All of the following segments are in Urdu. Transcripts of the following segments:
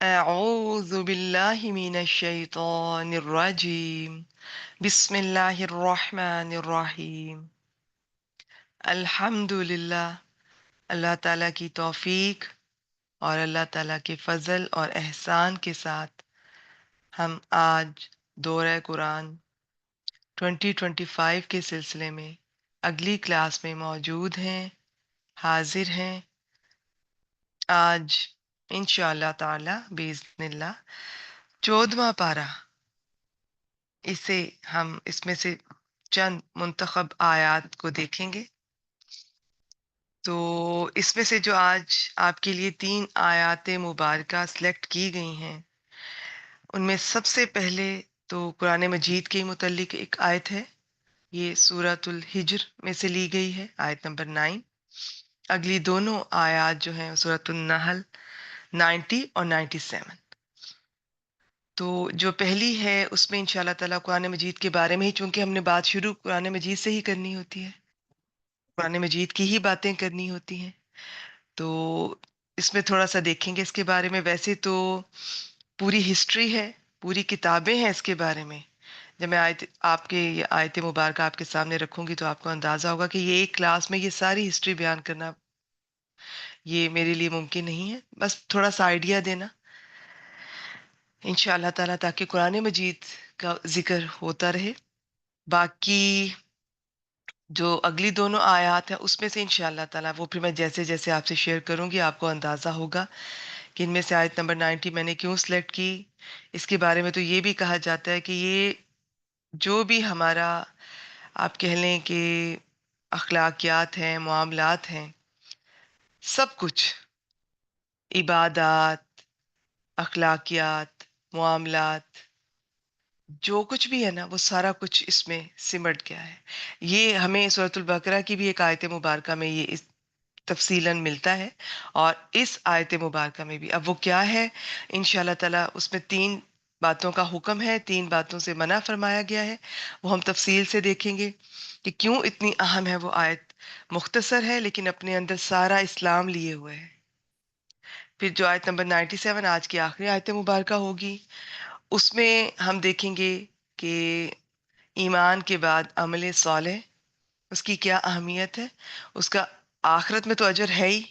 أعوذ بالله من الشيطان الرجيم بسم الله الرحمن الرحیم. الحمد للہ. اللہ تعالیٰ کی توفیق اور اللہ تعالیٰ کے فضل اور احسان کے ساتھ ہم آج دورہ قرآن 2025 کے سلسلے میں اگلی کلاس میں موجود ہیں، حاضر ہیں. آج انشاءاللہ تعالی باذن اللہ 14واں پارہ، اس میں سے چند منتخب آیات کو دیکھیں گے. تو اس میں سے جو آج آپ کے لیے 3 آیات مبارکہ سلیکٹ کی گئی ہیں، ان میں سب سے پہلے تو قرآن مجید کے متعلق ایک آیت ہے. یہ سورۃ الحجر میں سے لی گئی ہے، آیت نمبر 9. اگلی دونوں آیات جو ہیں سورۃ النحل 90 اور 97. تو جو پہلی ہے اس میں انشاءاللہ تعالیٰ قرآن مجید کے بارے میں ہی، چونکہ ہم نے بات شروع قرآن مجید سے ہی کرنی ہوتی ہے، قرآن مجید کی ہی باتیں کرنی ہوتی ہیں، تو اس میں تھوڑا سا دیکھیں گے اس کے بارے میں. ویسے تو پوری ہسٹری ہے، پوری کتابیں ہیں اس کے بارے میں. جب میں یہ آیت مبارکہ آپ کے سامنے رکھوں گی تو آپ کو اندازہ ہوگا کہ یہ ایک کلاس میں یہ ساری ہسٹری بیان کرنا یہ میرے لیے ممکن نہیں ہے. بس تھوڑا سا آئیڈیا دینا انشاءاللہ تعالیٰ، تاکہ قرآن مجید کا ذکر ہوتا رہے. باقی جو اگلی دونوں آیات ہیں اس میں سے انشاءاللہ تعالیٰ وہ پھر میں جیسے جیسے آپ سے شیئر کروں گی آپ کو اندازہ ہوگا کہ ان میں سے آیت نمبر 90 میں نے کیوں سلیکٹ کی. اس کے بارے میں تو یہ بھی کہا جاتا ہے کہ یہ جو بھی ہمارا آپ کہہ لیں کہ اخلاقیات ہیں، معاملات ہیں، سب کچھ، عبادات، اخلاقیات، معاملات، جو کچھ بھی ہے نا وہ سارا کچھ اس میں سمٹ گیا ہے. یہ ہمیں سورۃ البقرہ کی بھی ایک آیت مبارکہ میں یہ تفصیلاً ملتا ہے، اور اس آیت مبارکہ میں بھی. اب وہ کیا ہے انشاءاللہ تعالیٰ، اس میں 3 باتوں کا حکم ہے، 3 باتوں سے منع فرمایا گیا ہے. وہ ہم تفصیل سے دیکھیں گے کہ کیوں اتنی اہم ہے وہ آیت. مختصر ہے لیکن اپنے اندر سارا اسلام لیے ہوئے ہے. پھر جو آیت نمبر 97 آج کی آخری آیت مبارکہ ہوگی، اس میں ہم دیکھیں گے کہ ایمان کے بعد عمل صالح، اس کی کیا اہمیت ہے. اس کا آخرت میں تو اجر ہے ہی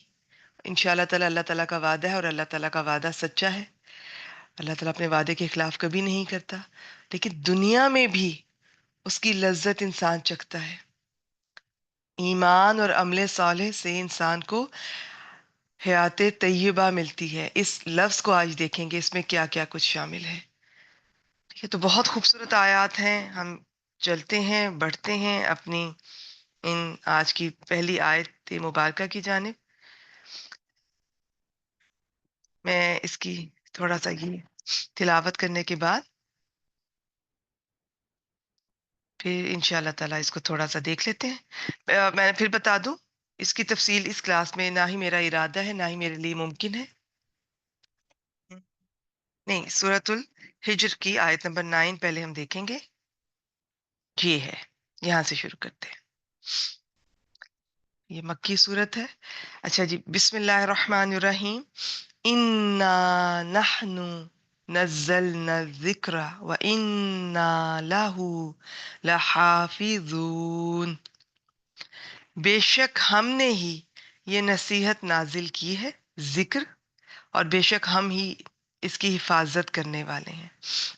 انشاءاللہ تعالیٰ. اللہ تعالیٰ کا وعدہ ہے اور اللہ تعالیٰ کا وعدہ سچا ہے. اللہ تعالیٰ اپنے وعدے کے خلاف کبھی نہیں کرتا. لیکن دنیا میں بھی اس کی لذت انسان چکھتا ہے. ایمان اور عمل صالح سے انسان کو حیات طیبہ ملتی ہے. اس لفظ کو آج دیکھیں گے اس میں کیا کیا کچھ شامل ہے. یہ تو بہت خوبصورت آیات ہیں. ہم چلتے ہیں، بڑھتے ہیں اپنی ان آج کی پہلی آیت مبارکہ کی جانب. میں اس کی تھوڑا سا یہ تلاوت کرنے کے بعد پھر انشاءاللہ تعالیٰ اس کو تھوڑا سا دیکھ لیتے ہیں. میں پھر بتا دوں اس کی تفصیل اس کلاس میں نہ ہی میرا ارادہ ہے، نہ ہی میرے لیے ممکن ہے. نہیں، سورۃ الحجر کی آیت نمبر 9 پہلے ہم دیکھیں گے. یہ ہے، یہاں سے شروع کرتے ہیں. یہ مکی صورت ہے. اچھا جی، بسم اللہ الرحمن الرحیم. انا نحن نزلنا الذکر وانا له لحافظون. بے شک ہم نے ہی یہ نصیحت نازل کی ہے، ذکر، اور بے شک ہم ہی اس کی حفاظت کرنے والے ہیں.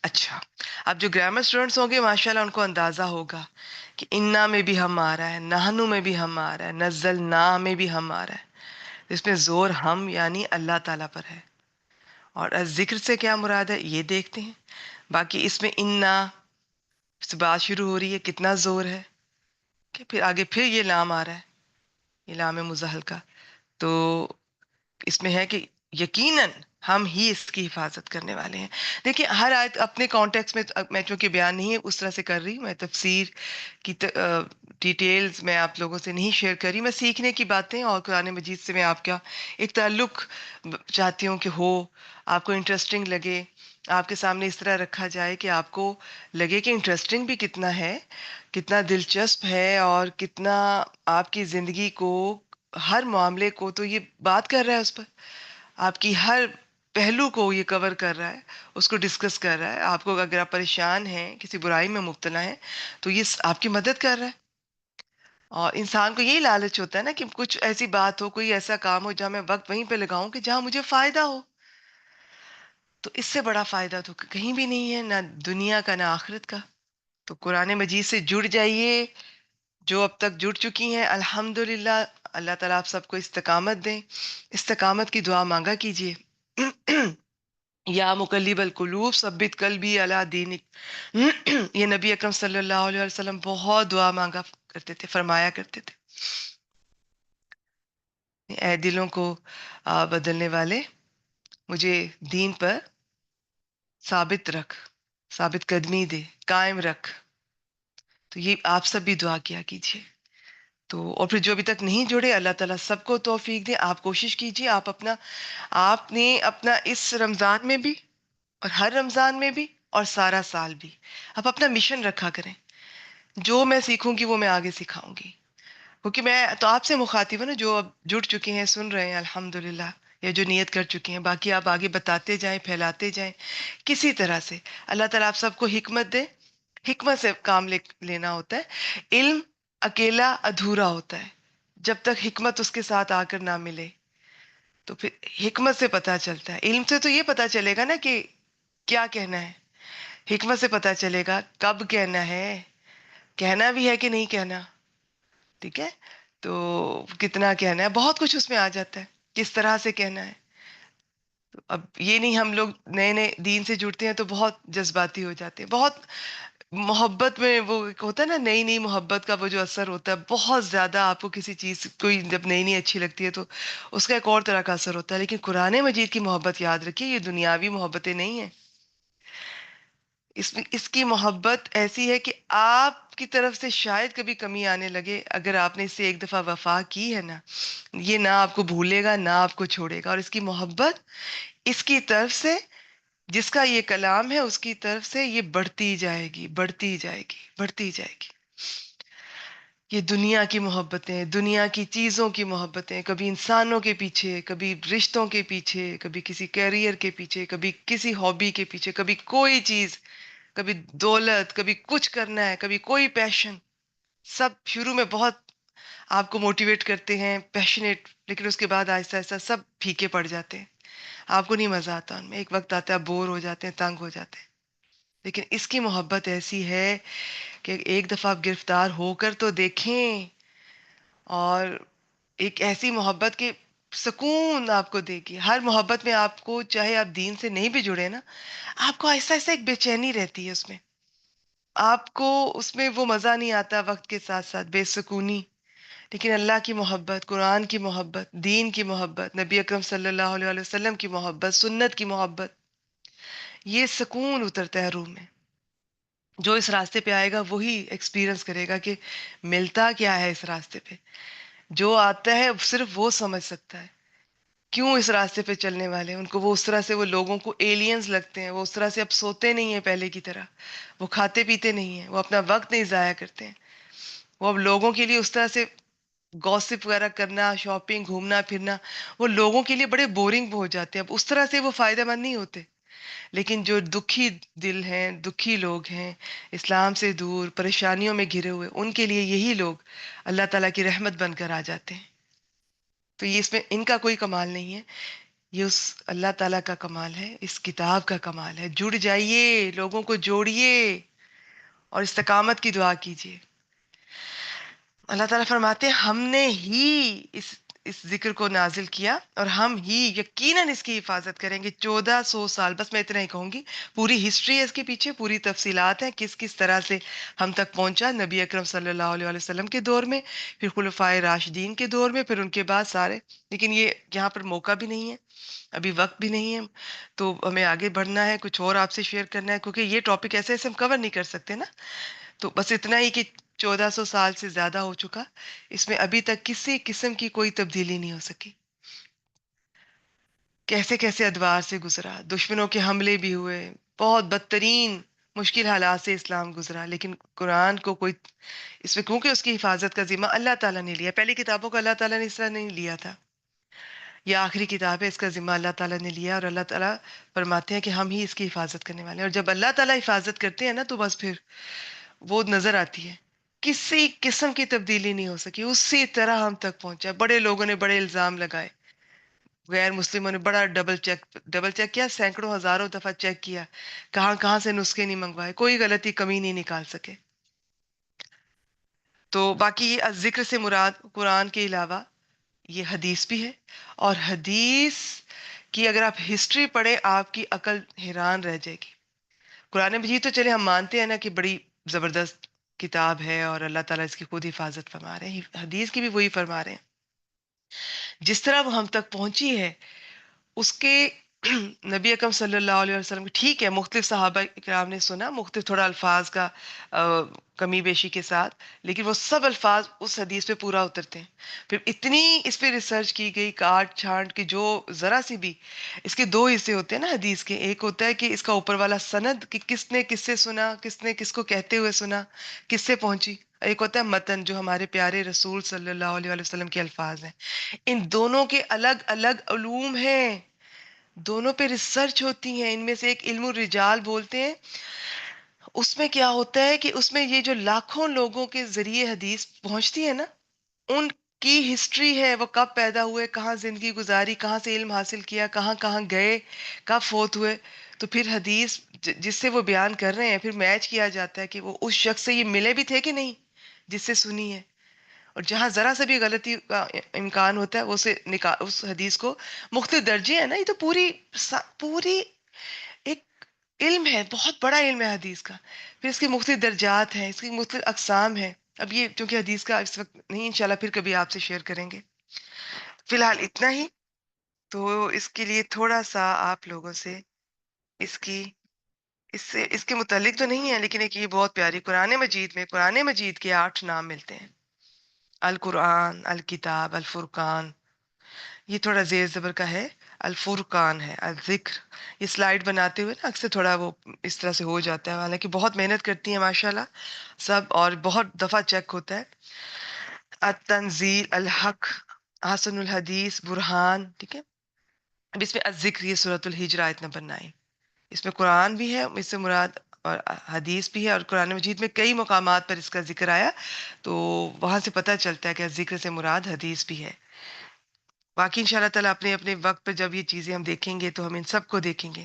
اچھا، اب جو گرامر اسٹوڈنٹس ہوں گے ماشاءاللہ ان کو اندازہ ہوگا کہ انا میں بھی ہم آ رہا ہے، نحنو میں بھی ہم آ رہا ہے، نزلنا میں بھی ہم آ رہا ہے. اس میں زور ہم یعنی اللہ تعالیٰ پر ہے. اور ذکر سے کیا مراد ہے یہ دیکھتے ہیں. باقی اس میں انا سے بات شروع ہو رہی ہے، کتنا زور ہے کہ پھر آگے پھر یہ لام آ رہا ہے، یہ لام مزحل کا. تو اس میں ہے کہ یقیناً ہم ہی اس کی حفاظت کرنے والے ہیں. دیکھیں ہر آیت اپنے کانٹیکس میں، میں چونکہ بیان نہیں ہے اس طرح سے کر رہی، میں تفسیر کی ڈیٹیلز میں آپ لوگوں سے نہیں شیئر کر رہی. میں سیکھنے کی باتیں اور قرآن مجید سے میں آپ کا ایک تعلق چاہتی ہوں کہ ہو، آپ کو انٹرسٹنگ لگے، آپ کے سامنے اس طرح رکھا جائے کہ آپ کو لگے کہ انٹرسٹنگ بھی کتنا ہے، کتنا دلچسپ ہے، اور کتنا آپ کی زندگی کو، ہر معاملے کو تو یہ بات کر رہا ہے اس پر. آپ کی ہر پہلو کو یہ کور کر رہا ہے، اس کو ڈسکس کر رہا ہے. آپ کو اگر آپ پریشان ہیں، کسی برائی میں مبتلا ہیں، تو یہ آپ کی مدد کر رہا ہے. اور انسان کو یہی لالچ ہوتا ہے نا کہ کچھ ایسی بات ہو، کوئی ایسا کام ہو جہاں میں وقت وہیں پہ لگاؤں کہ جہاں مجھے فائدہ ہو. تو اس سے بڑا فائدہ تو کہیں بھی نہیں ہے، نہ دنیا کا نہ آخرت کا. تو قرآن مجید سے جڑ جائیے. جو اب تک جڑ چکی ہیں الحمدللہ، اللہ تعالیٰ آپ سب کو استقامت دیں. استقامت کی دعا مانگا کیجیے. یا مقلب القلوب ثبت قلبی علی دینک. یہ نبی اکرم صلی اللہ علیہ وسلم بہت دعا مانگا کرتے تھے، فرمایا کرتے تھے. اے دلوں کو بدلنے والے، مجھے دین پر ثابت رکھ، ثابت قدمی دے، قائم رکھ. تو یہ آپ سب بھی دعا کیا کیجیے. تو اور پھر جو ابھی تک نہیں جڑے، اللہ تعالیٰ سب کو توفیق دے. آپ کوشش کیجیے، آپ نے اپنا اس رمضان میں بھی اور ہر رمضان میں بھی اور سارا سال بھی آپ اپنا مشن رکھا کریں. جو میں سیکھوں گی وہ میں آگے سکھاؤں گی. کیونکہ میں تو آپ سے مخاطب ہوں نا، جو اب جڑ چکے ہیں، سن رہے ہیں الحمدللہ، یا جو نیت کر چکے ہیں. باقی آپ آگے بتاتے جائیں، پھیلاتے جائیں کسی طرح سے. اللہ تعالیٰ آپ سب کو حکمت دے. حکمت سے کام لینا ہوتا ہے. علم اکیلا ادھورا ہوتا ہے جب تک حکمت اس کے ساتھ آ کر نہ ملے. تو پھر حکمت سے پتہ چلتا ہے. علم سے تو یہ پتہ چلے گا نا کہ کیا کہنا ہے. حکمت سے پتہ چلے گا کب کہنا ہے، کہنا بھی ہے کہ نہیں کہنا. ٹھیک ہے، تو کتنا کہنا ہے، بہت کچھ اس میں آ جاتا ہے، کس طرح سے کہنا ہے. اب یہ نہیں، ہم لوگ نئے نئے دین سے جڑتے ہیں تو بہت جذباتی ہو جاتے ہیں. بہت محبت میں وہ ایک ہوتا ہے نا، نئی نئی محبت کا وہ جو اثر ہوتا ہے بہت زیادہ. آپ کو کسی چیز کوئی جب نئی نئی اچھی لگتی ہے تو اس کا ایک اور طرح کا اثر ہوتا ہے. لیکن قرآن مجید کی محبت یاد رکھیے، یہ دنیاوی محبتیں نہیں ہیں. اس کی محبت ایسی ہے کہ آپ کی طرف سے شاید کبھی کمی آنے لگے، اگر آپ نے اس سے ایک دفعہ وفا کی ہے نا، یہ نہ آپ کو بھولے گا نہ آپ کو چھوڑے گا. اور اس کی محبت اس کی طرف سے، جس کا یہ کلام ہے اس کی طرف سے، یہ بڑھتی جائے گی، بڑھتی جائے گی، بڑھتی جائے گی. یہ دنیا کی محبتیں، دنیا کی چیزوں کی محبتیں، کبھی انسانوں کے پیچھے، کبھی رشتوں کے پیچھے، کبھی کسی کیریئر کے پیچھے، کبھی کسی ہابی کے پیچھے، کبھی کوئی چیز، کبھی دولت، کبھی کچھ کرنا ہے، کبھی کوئی پیشن. سب شروع میں بہت آپ کو موٹیویٹ کرتے ہیں، پیشنیٹ، لیکن اس کے بعد آہستہ آہستہ سب پھیکے پڑ جاتے ہیں. آپ کو نہیں مزہ آتا ان میں. ایک وقت آتا ہے بور ہو جاتے ہیں، تنگ ہو جاتے ہیں. لیکن اس کی محبت ایسی ہے کہ ایک دفعہ آپ گرفتار ہو کر تو دیکھیں. اور ایک ایسی محبت کے سکون آپ کو دے گی. ہر محبت میں آپ کو، چاہے آپ دین سے نہیں بھی جڑے نا، آپ کو آہستہ آہستہ ایک بے چینی رہتی ہے اس میں. آپ کو اس میں وہ مزہ نہیں آتا وقت کے ساتھ ساتھ، بے سکونی. لیکن اللہ کی محبت، قرآن کی محبت، دین کی محبت، نبی اکرم صلی اللہ علیہ وسلم کی محبت، سنت کی محبت، یہ سکون اترتا ہے روح میں. جو اس راستے پہ آئے گا وہی ایکسپیرئنس کرے گا کہ ملتا کیا ہے اس راستے پہ. جو آتا ہے صرف وہ سمجھ سکتا ہے کیوں اس راستے پہ چلنے والے ہیں. ان کو وہ اس طرح سے، وہ لوگوں کو ایلینز لگتے ہیں. وہ اس طرح سے اب سوتے نہیں ہیں پہلے کی طرح، وہ کھاتے پیتے نہیں ہیں، وہ اپنا وقت نہیں ضائع کرتے ہیں. وہ اب لوگوں کے لیے اس طرح سے گوسپ وغیرہ کرنا، شاپنگ، گھومنا پھرنا، وہ لوگوں کے لیے بڑے بورنگ ہو جاتے ہیں. اب اس طرح سے وہ فائدہ مند نہیں ہوتے. لیکن جو دکھی دل ہیں، دکھی لوگ ہیں، اسلام سے دور، پریشانیوں میں گھرے ہوئے، ان کے لیے یہی لوگ اللہ تعالیٰ کی رحمت بن کر آ جاتے ہیں. تو یہ اس میں ان کا کوئی کمال نہیں ہے، یہ اس اللہ تعالیٰ کا کمال ہے، اس کتاب کا کمال ہے. جڑ جائیے، لوگوں کو جوڑیے اور استقامت کی دعا کیجیے. اللہ تعالیٰ فرماتے ہیں ہم نے ہی اس ذکر کو نازل کیا اور ہم ہی یقیناً اس کی حفاظت کریں گے 1400 سال. بس میں اتنا ہی کہوں گی. پوری ہسٹری ہے اس کے پیچھے، پوری تفصیلات ہیں کس کس طرح سے ہم تک پہنچا. نبی اکرم صلی اللہ علیہ وسلم کے دور میں، پھر خلفائے راشدین کے دور میں، پھر ان کے بعد سارے. لیکن یہ یہاں پر موقع بھی نہیں ہے، ابھی وقت بھی نہیں ہے، تو ہمیں آگے بڑھنا ہے، کچھ اور آپ سے شیئر کرنا ہے، کیونکہ یہ ٹاپک ایسے ایسے ہم کور نہیں کر سکتے نا. تو بس اتنا ہی کہ 1400 سال سے زیادہ ہو چکا، اس میں ابھی تک کسی قسم کی کوئی تبدیلی نہیں ہو سکی. کیسے کیسے ادوار سے گزرا، دشمنوں کے حملے بھی ہوئے، بہت بدترین مشکل حالات سے اسلام گزرا. لیکن قرآن کو کوئی اس میں، کیونکہ اس کی حفاظت کا ذمہ اللہ تعالیٰ نے لیا. پہلی کتابوں کو اللہ تعالیٰ نے اس طرح نہیں لیا تھا. یہ آخری کتاب ہے، اس کا ذمہ اللہ تعالیٰ نے لیا، اور اللہ تعالیٰ فرماتے ہیں کہ ہم ہی اس کی حفاظت کرنے والے ہیں، اور جب اللہ تعالیٰ حفاظت کرتے ہیں نا تو بس پھر وہ نظر آتی ہے، کسی قسم کی تبدیلی نہیں ہو سکی، اسی طرح ہم تک پہنچا۔ بڑے لوگوں نے بڑے الزام لگائے، غیر مسلموں نے بڑا ڈبل چیک کیا، سینکڑوں ہزاروں دفعہ چیک کیا، کہاں کہاں سے نسخے نہیں منگوائے، کوئی غلطی کمی نہیں نکال سکے۔ تو باقی یہ ذکر سے مراد قرآن کے علاوہ یہ حدیث بھی ہے، اور حدیث کی اگر آپ ہسٹری پڑھیں آپ کی عقل حیران رہ جائے گی۔ قرآن مجید تو چلے ہم مانتے ہیں نا کہ بڑی زبردست کتاب ہے اور اللہ تعالیٰ اس کی خود حفاظت فرما رہے ہیں، حدیث کی بھی وہی فرما رہے ہیں۔ جس طرح وہ ہم تک پہنچی ہے اس کے نبی اکرم صلی اللہ علیہ وسلم، ٹھیک ہے مختلف صحابہ کرام نے سنا، مختلف تھوڑا الفاظ کا کمی بیشی کے ساتھ، لیکن وہ سب الفاظ اس حدیث پہ پورا اترتے ہیں۔ پھر اتنی اس پہ ریسرچ کی گئی، کاٹ چھانٹ کی، جو ذرا سی بھی، اس کے دو حصے ہوتے ہیں نا حدیث کے، ایک ہوتا ہے کہ اس کا اوپر والا سند کہ کس نے کس سے سنا، کس نے کس کو کہتے ہوئے سنا، کس سے پہنچی، ایک ہوتا ہے متن جو ہمارے پیارے رسول صلی اللہ علیہ وسلم کے الفاظ ہیں۔ ان دونوں کے الگ الگ علوم ہیں، دونوں پہ ریسرچ ہوتی ہیں، ان میں سے ایک علم الرجال بولتے ہیں، اس میں کیا ہوتا ہے کہ اس میں یہ جو لاکھوں لوگوں کے ذریعے حدیث پہنچتی ہے نا، ان کی ہسٹری ہے، وہ کب پیدا ہوئے، کہاں زندگی گزاری، کہاں سے علم حاصل کیا، کہاں کہاں گئے، کب فوت ہوئے، تو پھر حدیث جس سے وہ بیان کر رہے ہیں پھر میچ کیا جاتا ہے کہ وہ اس شخص سے یہ ملے بھی تھے کہ نہیں جس سے سنی ہے، اور جہاں ذرا سا بھی غلطی کا امکان ہوتا ہے وہ اس حدیث کو، مختلف درجے ہیں نا، یہ تو پوری ایک علم ہے، بہت بڑا علم ہے حدیث کا، پھر اس کے مختلف درجات ہیں، اس کی مختلف اقسام ہیں۔ اب یہ چونکہ حدیث کا اس وقت نہیں، انشاءاللہ پھر کبھی آپ سے شیئر کریں گے، فی الحال اتنا ہی۔ تو اس کے لیے تھوڑا سا آپ لوگوں سے اس کی اس کے متعلق تو نہیں ہے، لیکن ایک یہ بہت پیاری قرآن مجید کے 8 نام ملتے ہیں، القرآن، الکتاب، الفرقان، یہ تھوڑا زیر زبر کا ہے، الفرقان ہے، الذکر، یہ سلائیڈ بناتے ہوئے نا اکثر تھوڑا وہ اس طرح سے ہو جاتا ہے، حالانکہ بہت محنت کرتی ہیں ماشاءاللہ سب، اور بہت دفعہ چیک ہوتا ہے۔ التنزیل، الحق، حسن الحدیث، برہان، ٹھیک ہے۔ اب اس میں الذکر، یہ سورۃ الحجر آیت نمبر 9، اس میں قرآن بھی ہے، اس سے مراد اور حدیث بھی ہے، اور قرآن مجید میں کئی مقامات پر اس کا ذکر آیا، تو وہاں سے پتہ چلتا ہے کہ ذکر سے مراد حدیث بھی ہے۔ باقی ان شاء اللہ تعالیٰ اپنے اپنے وقت پہ جب یہ چیزیں ہم دیکھیں گے تو ہم ان سب کو دیکھیں گے،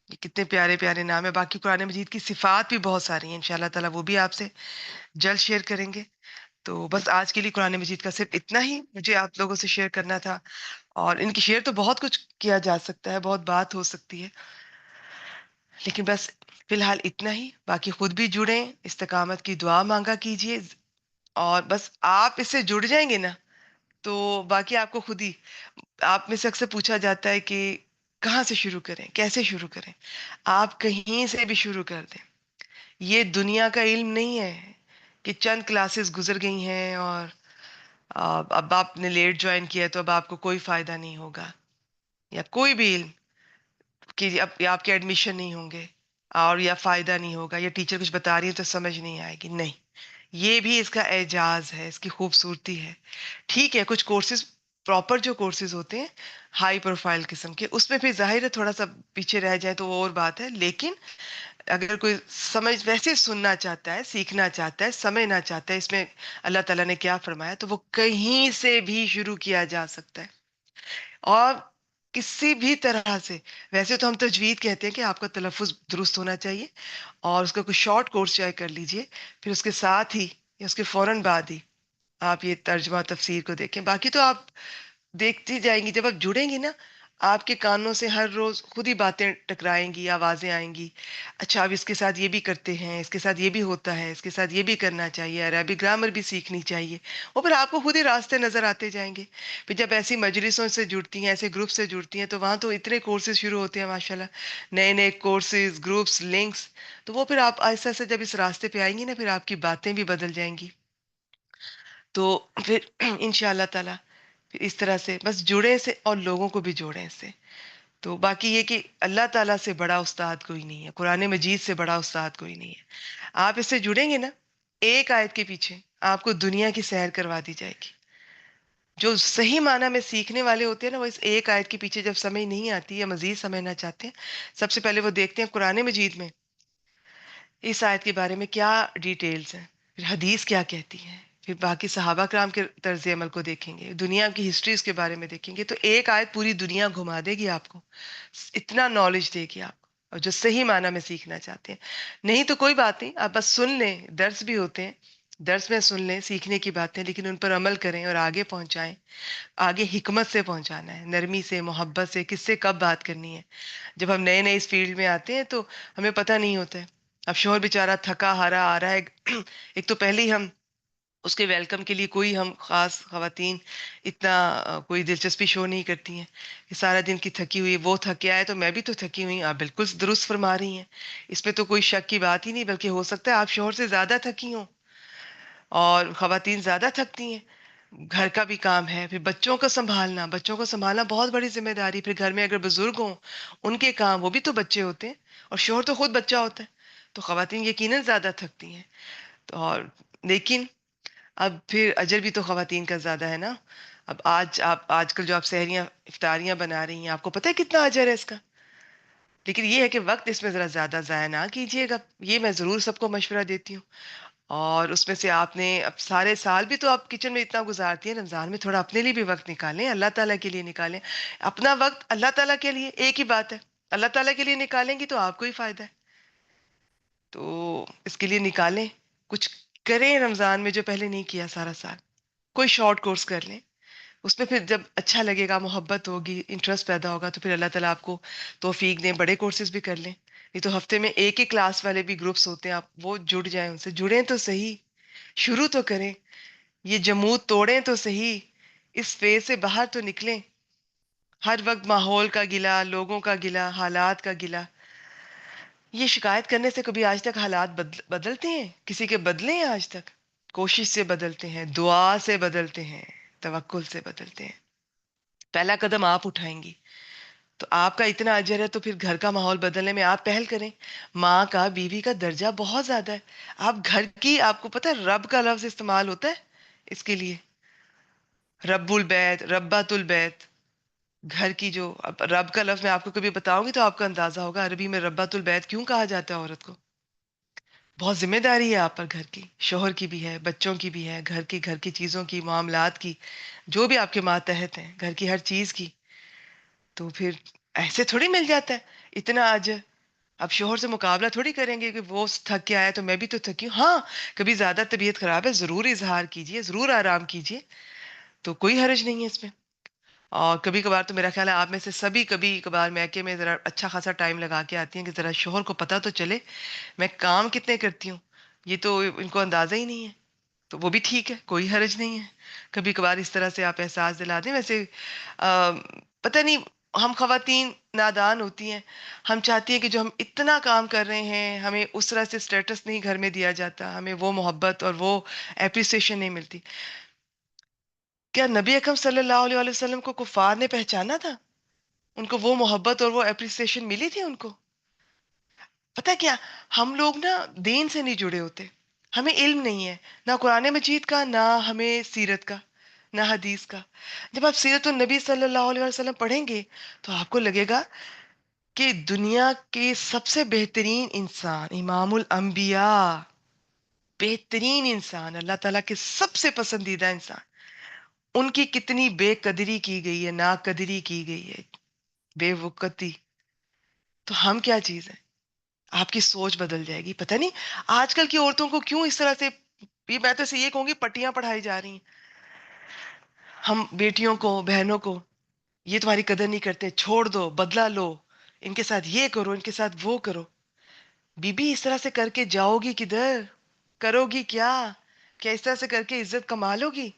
یہ کتنے پیارے پیارے نام ہیں۔ باقی قرآن مجید کی صفات بھی بہت ساری ہیں، ان شاء اللہ تعالیٰ وہ بھی آپ سے جلد شیئر کریں گے۔ تو بس آج کے لیے قرآن مجید کا صرف اتنا ہی مجھے آپ لوگوں سے شیئر کرنا تھا، اور ان کی شیئر تو بہت کچھ کیا جا سکتا ہے، بہت بات ہو سکتی ہے، لیکن بس فی الحال اتنا ہی۔ باقی خود بھی جڑیں، استقامت کی دعا مانگا کیجیے، اور بس آپ اس سے جڑ جائیں گے نا تو باقی آپ کو خود ہی، آپ میں سے اکثر پوچھا جاتا ہے کہ کہاں سے شروع کریں، کیسے شروع کریں، آپ کہیں سے بھی شروع کر دیں، یہ دنیا کا علم نہیں ہے کہ چند کلاسز گزر گئی ہیں اور اب آپ نے لیٹ جوائن کیا تو اب آپ کو کوئی فائدہ نہیں ہوگا، یا کوئی بھی علم کہ اب یا آپ کے ایڈمیشن نہیں ہوں گے، اور یا فائدہ نہیں ہوگا، یا ٹیچر کچھ بتا رہی ہے تو سمجھ نہیں آئے گی، نہیں، یہ بھی اس کا اعجاز ہے، اس کی خوبصورتی ہے۔ ٹھیک ہے کچھ کورسز، پراپر جو کورسز ہوتے ہیں ہائی پروفائل قسم کے، اس میں پھر ظاہر ہے تھوڑا سا پیچھے رہ جائے تو وہ اور بات ہے، لیکن اگر کوئی سمجھ ویسے سننا چاہتا ہے، سیکھنا چاہتا ہے، سمجھنا چاہتا ہے اس میں اللہ تعالیٰ نے کیا فرمایا، تو وہ کہیں سے بھی شروع کیا جا سکتا ہے، اور کسی بھی طرح سے۔ ویسے تو ہم تجوید کہتے ہیں کہ آپ کا تلفظ درست ہونا چاہیے، اور اس کا کوئی شارٹ کورس چاہے کر لیجئے، پھر اس کے ساتھ ہی یا اس کے فوراً بعد ہی آپ یہ ترجمہ تفسیر کو دیکھیں۔ باقی تو آپ دیکھتی جائیں گی، جب آپ جڑیں گی نا آپ کے کانوں سے ہر روز خود ہی باتیں ٹکرائیں گی، آوازیں آئیں گی، اچھا اب اس کے ساتھ یہ بھی کرتے ہیں، اس کے ساتھ یہ بھی ہوتا ہے، اس کے ساتھ یہ بھی کرنا چاہیے، عربی گرامر بھی سیکھنی چاہیے، وہ پھر آپ کو خود ہی راستے نظر آتے جائیں گے۔ پھر جب ایسی مجلسوں سے جڑتی ہیں، ایسے گروپ سے جڑتی ہیں، تو وہاں تو اتنے کورسز شروع ہوتے ہیں ماشاءاللہ، نئے نئے کورسز، گروپس، لنکس، تو وہ پھر آپ آہستہ آہستہ جب اس راستے پہ آئیں گی نا پھر آپ کی باتیں بھی بدل جائیں گی، تو پھر ان شاء اللہ تعالیٰ پھر اس طرح سے بس جڑے سے اور لوگوں کو بھی جوڑیں اس سے۔ تو باقی یہ کہ اللہ تعالیٰ سے بڑا استاد کوئی نہیں ہے، قرآن مجید سے بڑا استاد کوئی نہیں ہے، آپ اس سے جڑیں گے نا، ایک آیت کے پیچھے آپ کو دنیا کی سیر کروا دی جائے گی، جو صحیح معنی میں سیکھنے والے ہوتے ہیں نا، وہ اس ایک آیت کے پیچھے جب سمجھ نہیں آتی یا مزید سمجھنا چاہتے ہیں، سب سے پہلے وہ دیکھتے ہیں قرآن مجید میں اس آیت کے بارے میں کیا ڈیٹیلز ہیں، پھر حدیث کیا کہتی ہے، پھر باقی صحابہ کرام کے طرز عمل کو دیکھیں گے، دنیا کی ہسٹریز کے بارے میں دیکھیں گے، تو ایک آیت پوری دنیا گھما دے گی آپ کو، اتنا نالج دے گی آپ کو، اور جو صحیح معنی میں سیکھنا چاہتے ہیں۔ نہیں تو کوئی بات نہیں، آپ بس سن لیں، درس بھی ہوتے ہیں، درس میں سن لیں سیکھنے کی باتیں، لیکن ان پر عمل کریں اور آگے پہنچائیں۔ آگے حکمت سے پہنچانا ہے، نرمی سے، محبت سے، کس سے کب بات کرنی ہے۔ جب ہم نئے نئے اس فیلڈ میں آتے ہیں تو ہمیں پتہ نہیں ہوتا ہے۔ اب شوہر بیچارہ تھکا ہارا آ رہا ہے، ایک تو پہلے ہی ہم اس کے ویلکم کے لیے کوئی ہم خاص خواتین اتنا کوئی دلچسپی شو نہیں کرتی ہیں کہ سارا دن کی تھکی ہوئی وہ تھک کے آئے تو میں بھی تو تھکی ہوئی ہوں۔ آپ بالکل درست فرما رہی ہیں، اس پہ تو کوئی شک کی بات ہی نہیں، بلکہ ہو سکتا ہے آپ شوہر سے زیادہ تھکی ہوں، اور خواتین زیادہ تھکتی ہیں۔ گھر کا بھی کام ہے، پھر بچوں کو سنبھالنا بہت بڑی ذمہ داری، پھر گھر میں اگر بزرگ ہوں ان کے کام، وہ بھی تو بچے ہوتے ہیں، اور شوہر تو خود بچہ ہوتا ہے، تو خواتین یقیناً زیادہ تھکتی ہیں۔ تو اور لیکن اب پھر اجر بھی تو خواتین کا زیادہ ہے نا۔ اب آج کل جو آپ سحریاں افطاریاں بنا رہی ہیں، آپ کو پتہ ہے کتنا اجر ہے اس کا، لیکن یہ ہے کہ وقت اس میں ذرا زیادہ ضائع نہ کیجیے گا، یہ میں ضرور سب کو مشورہ دیتی ہوں۔ اور اس میں سے آپ نے اب سارے سال بھی تو آپ کچن میں اتنا گزارتی ہیں، رمضان میں تھوڑا اپنے لیے بھی وقت نکالیں، اللہ تعالیٰ کے لیے نکالیں اپنا وقت، اللہ تعالیٰ کے لیے ایک ہی بات ہے، اللہ تعالیٰ کے لیے نکالیں گی تو آپ کو ہی فائدہ ہے، تو اس کے لیے نکالیں، کچھ کریں رمضان میں جو پہلے نہیں کیا سارا سال، کوئی شارٹ کورس کر لیں، اس میں پھر جب اچھا لگے گا، محبت ہوگی، انٹرسٹ پیدا ہوگا، تو پھر اللہ تعالیٰ آپ کو توفیق دیں، بڑے کورسز بھی کر لیں۔ نہیں تو ہفتے میں ایک ہی کلاس والے بھی گروپس ہوتے ہیں، آپ وہ جڑ جائیں، ان سے جڑیں تو صحیح، شروع تو کریں، یہ جمود توڑیں تو صحیح، اس فیز سے باہر تو نکلیں۔ ہر وقت ماحول کا گلا، لوگوں کا گلا، حالات کا گلا، یہ شکایت کرنے سے کبھی آج تک حالات بدلتے ہیں؟ کسی کے بدلے ہیں آج تک؟ کوشش سے بدلتے ہیں، دعا سے بدلتے ہیں، توکل سے بدلتے ہیں۔ پہلا قدم آپ اٹھائیں گی تو آپ کا اتنا اجر ہے، تو پھر گھر کا ماحول بدلنے میں آپ پہل کریں۔ ماں کا، بیوی کا درجہ بہت زیادہ ہے۔ آپ گھر کی، آپ کو پتہ ہے رب کا لفظ استعمال ہوتا ہے اس کے لیے، رب البیت، ربات البیت، گھر کی جو، اب رب کا لفظ میں آپ کو کبھی بتاؤں گی تو آپ کا اندازہ ہوگا عربی میں ربات البیت کیوں کہا جاتا ہے عورت کو۔ بہت ذمہ داری ہے آپ پر گھر کی، شوہر کی بھی ہے، بچوں کی بھی ہے، گھر کی چیزوں کی، معاملات کی، جو بھی آپ کے ماتحت ہیں، گھر کی ہر چیز کی۔ تو پھر ایسے تھوڑی مل جاتا ہے اتنا اجر۔ اب شوہر سے مقابلہ تھوڑی کریں گے کہ وہ تھک کے آیا تو میں بھی تو تھکی ہوں۔ ہاں، کبھی زیادہ طبیعت خراب ہے، ضرور اظہار کیجیے، ضرور آرام کیجیے، تو کوئی حرج نہیں ہے اس میں۔ اور کبھی کبھار تو میرا خیال ہے آپ میں سے سبھی کبھی کبھار میکے میں ذرا اچھا خاصا ٹائم لگا کے آتی ہیں کہ ذرا شوہر کو پتہ تو چلے میں کام کتنے کرتی ہوں، یہ تو ان کو اندازہ ہی نہیں ہے۔ تو وہ بھی ٹھیک ہے، کوئی حرج نہیں ہے، کبھی کبھار اس طرح سے آپ احساس دلا دیں۔ ویسے پتہ نہیں، ہم خواتین نادان ہوتی ہیں، ہم چاہتی ہیں کہ جو ہم اتنا کام کر رہے ہیں ہمیں اس طرح سے سٹیٹس نہیں گھر میں دیا جاتا، ہمیں وہ محبت اور وہ اپریسیشن نہیں ملتی۔ کیا نبی اکرم صلی اللہ علیہ وآلہ وسلم کو کفار نے پہچانا تھا؟ ان کو وہ محبت اور وہ اپریسیشن ملی تھی ان کو؟ پتہ کیا، ہم لوگ نا دین سے نہیں جڑے ہوتے، ہمیں علم نہیں ہے، نہ قرآن مجید کا، نہ ہمیں سیرت کا، نہ حدیث کا۔ جب آپ سیرت النبی صلی اللہ علیہ وسلم پڑھیں گے تو آپ کو لگے گا کہ دنیا کے سب سے بہترین انسان، امام الانبیاء، بہترین انسان، اللہ تعالیٰ کے سب سے پسندیدہ انسان، ان کی کتنی بے قدری کی گئی ہے، نا قدری کی گئی ہے، بے وقتی۔ تو ہم کیا چیز ہیں؟ آپ کی سوچ بدل جائے گی۔ پتہ نہیں آج کل کی عورتوں کو کیوں اس طرح سے، یہ میں تو یہ کہوں گی پٹیاں پڑھائی جا رہی ہیں ہم بیٹیوں کو، بہنوں کو، یہ تمہاری قدر نہیں کرتے، چھوڑ دو، بدلہ لو، ان کے ساتھ یہ کرو، ان کے ساتھ وہ کرو۔ بی بی اس طرح سے کر کے جاؤ گی کدھر؟ کرو گی کیا؟ کیا اس طرح سے کر کے عزت کما لو گی؟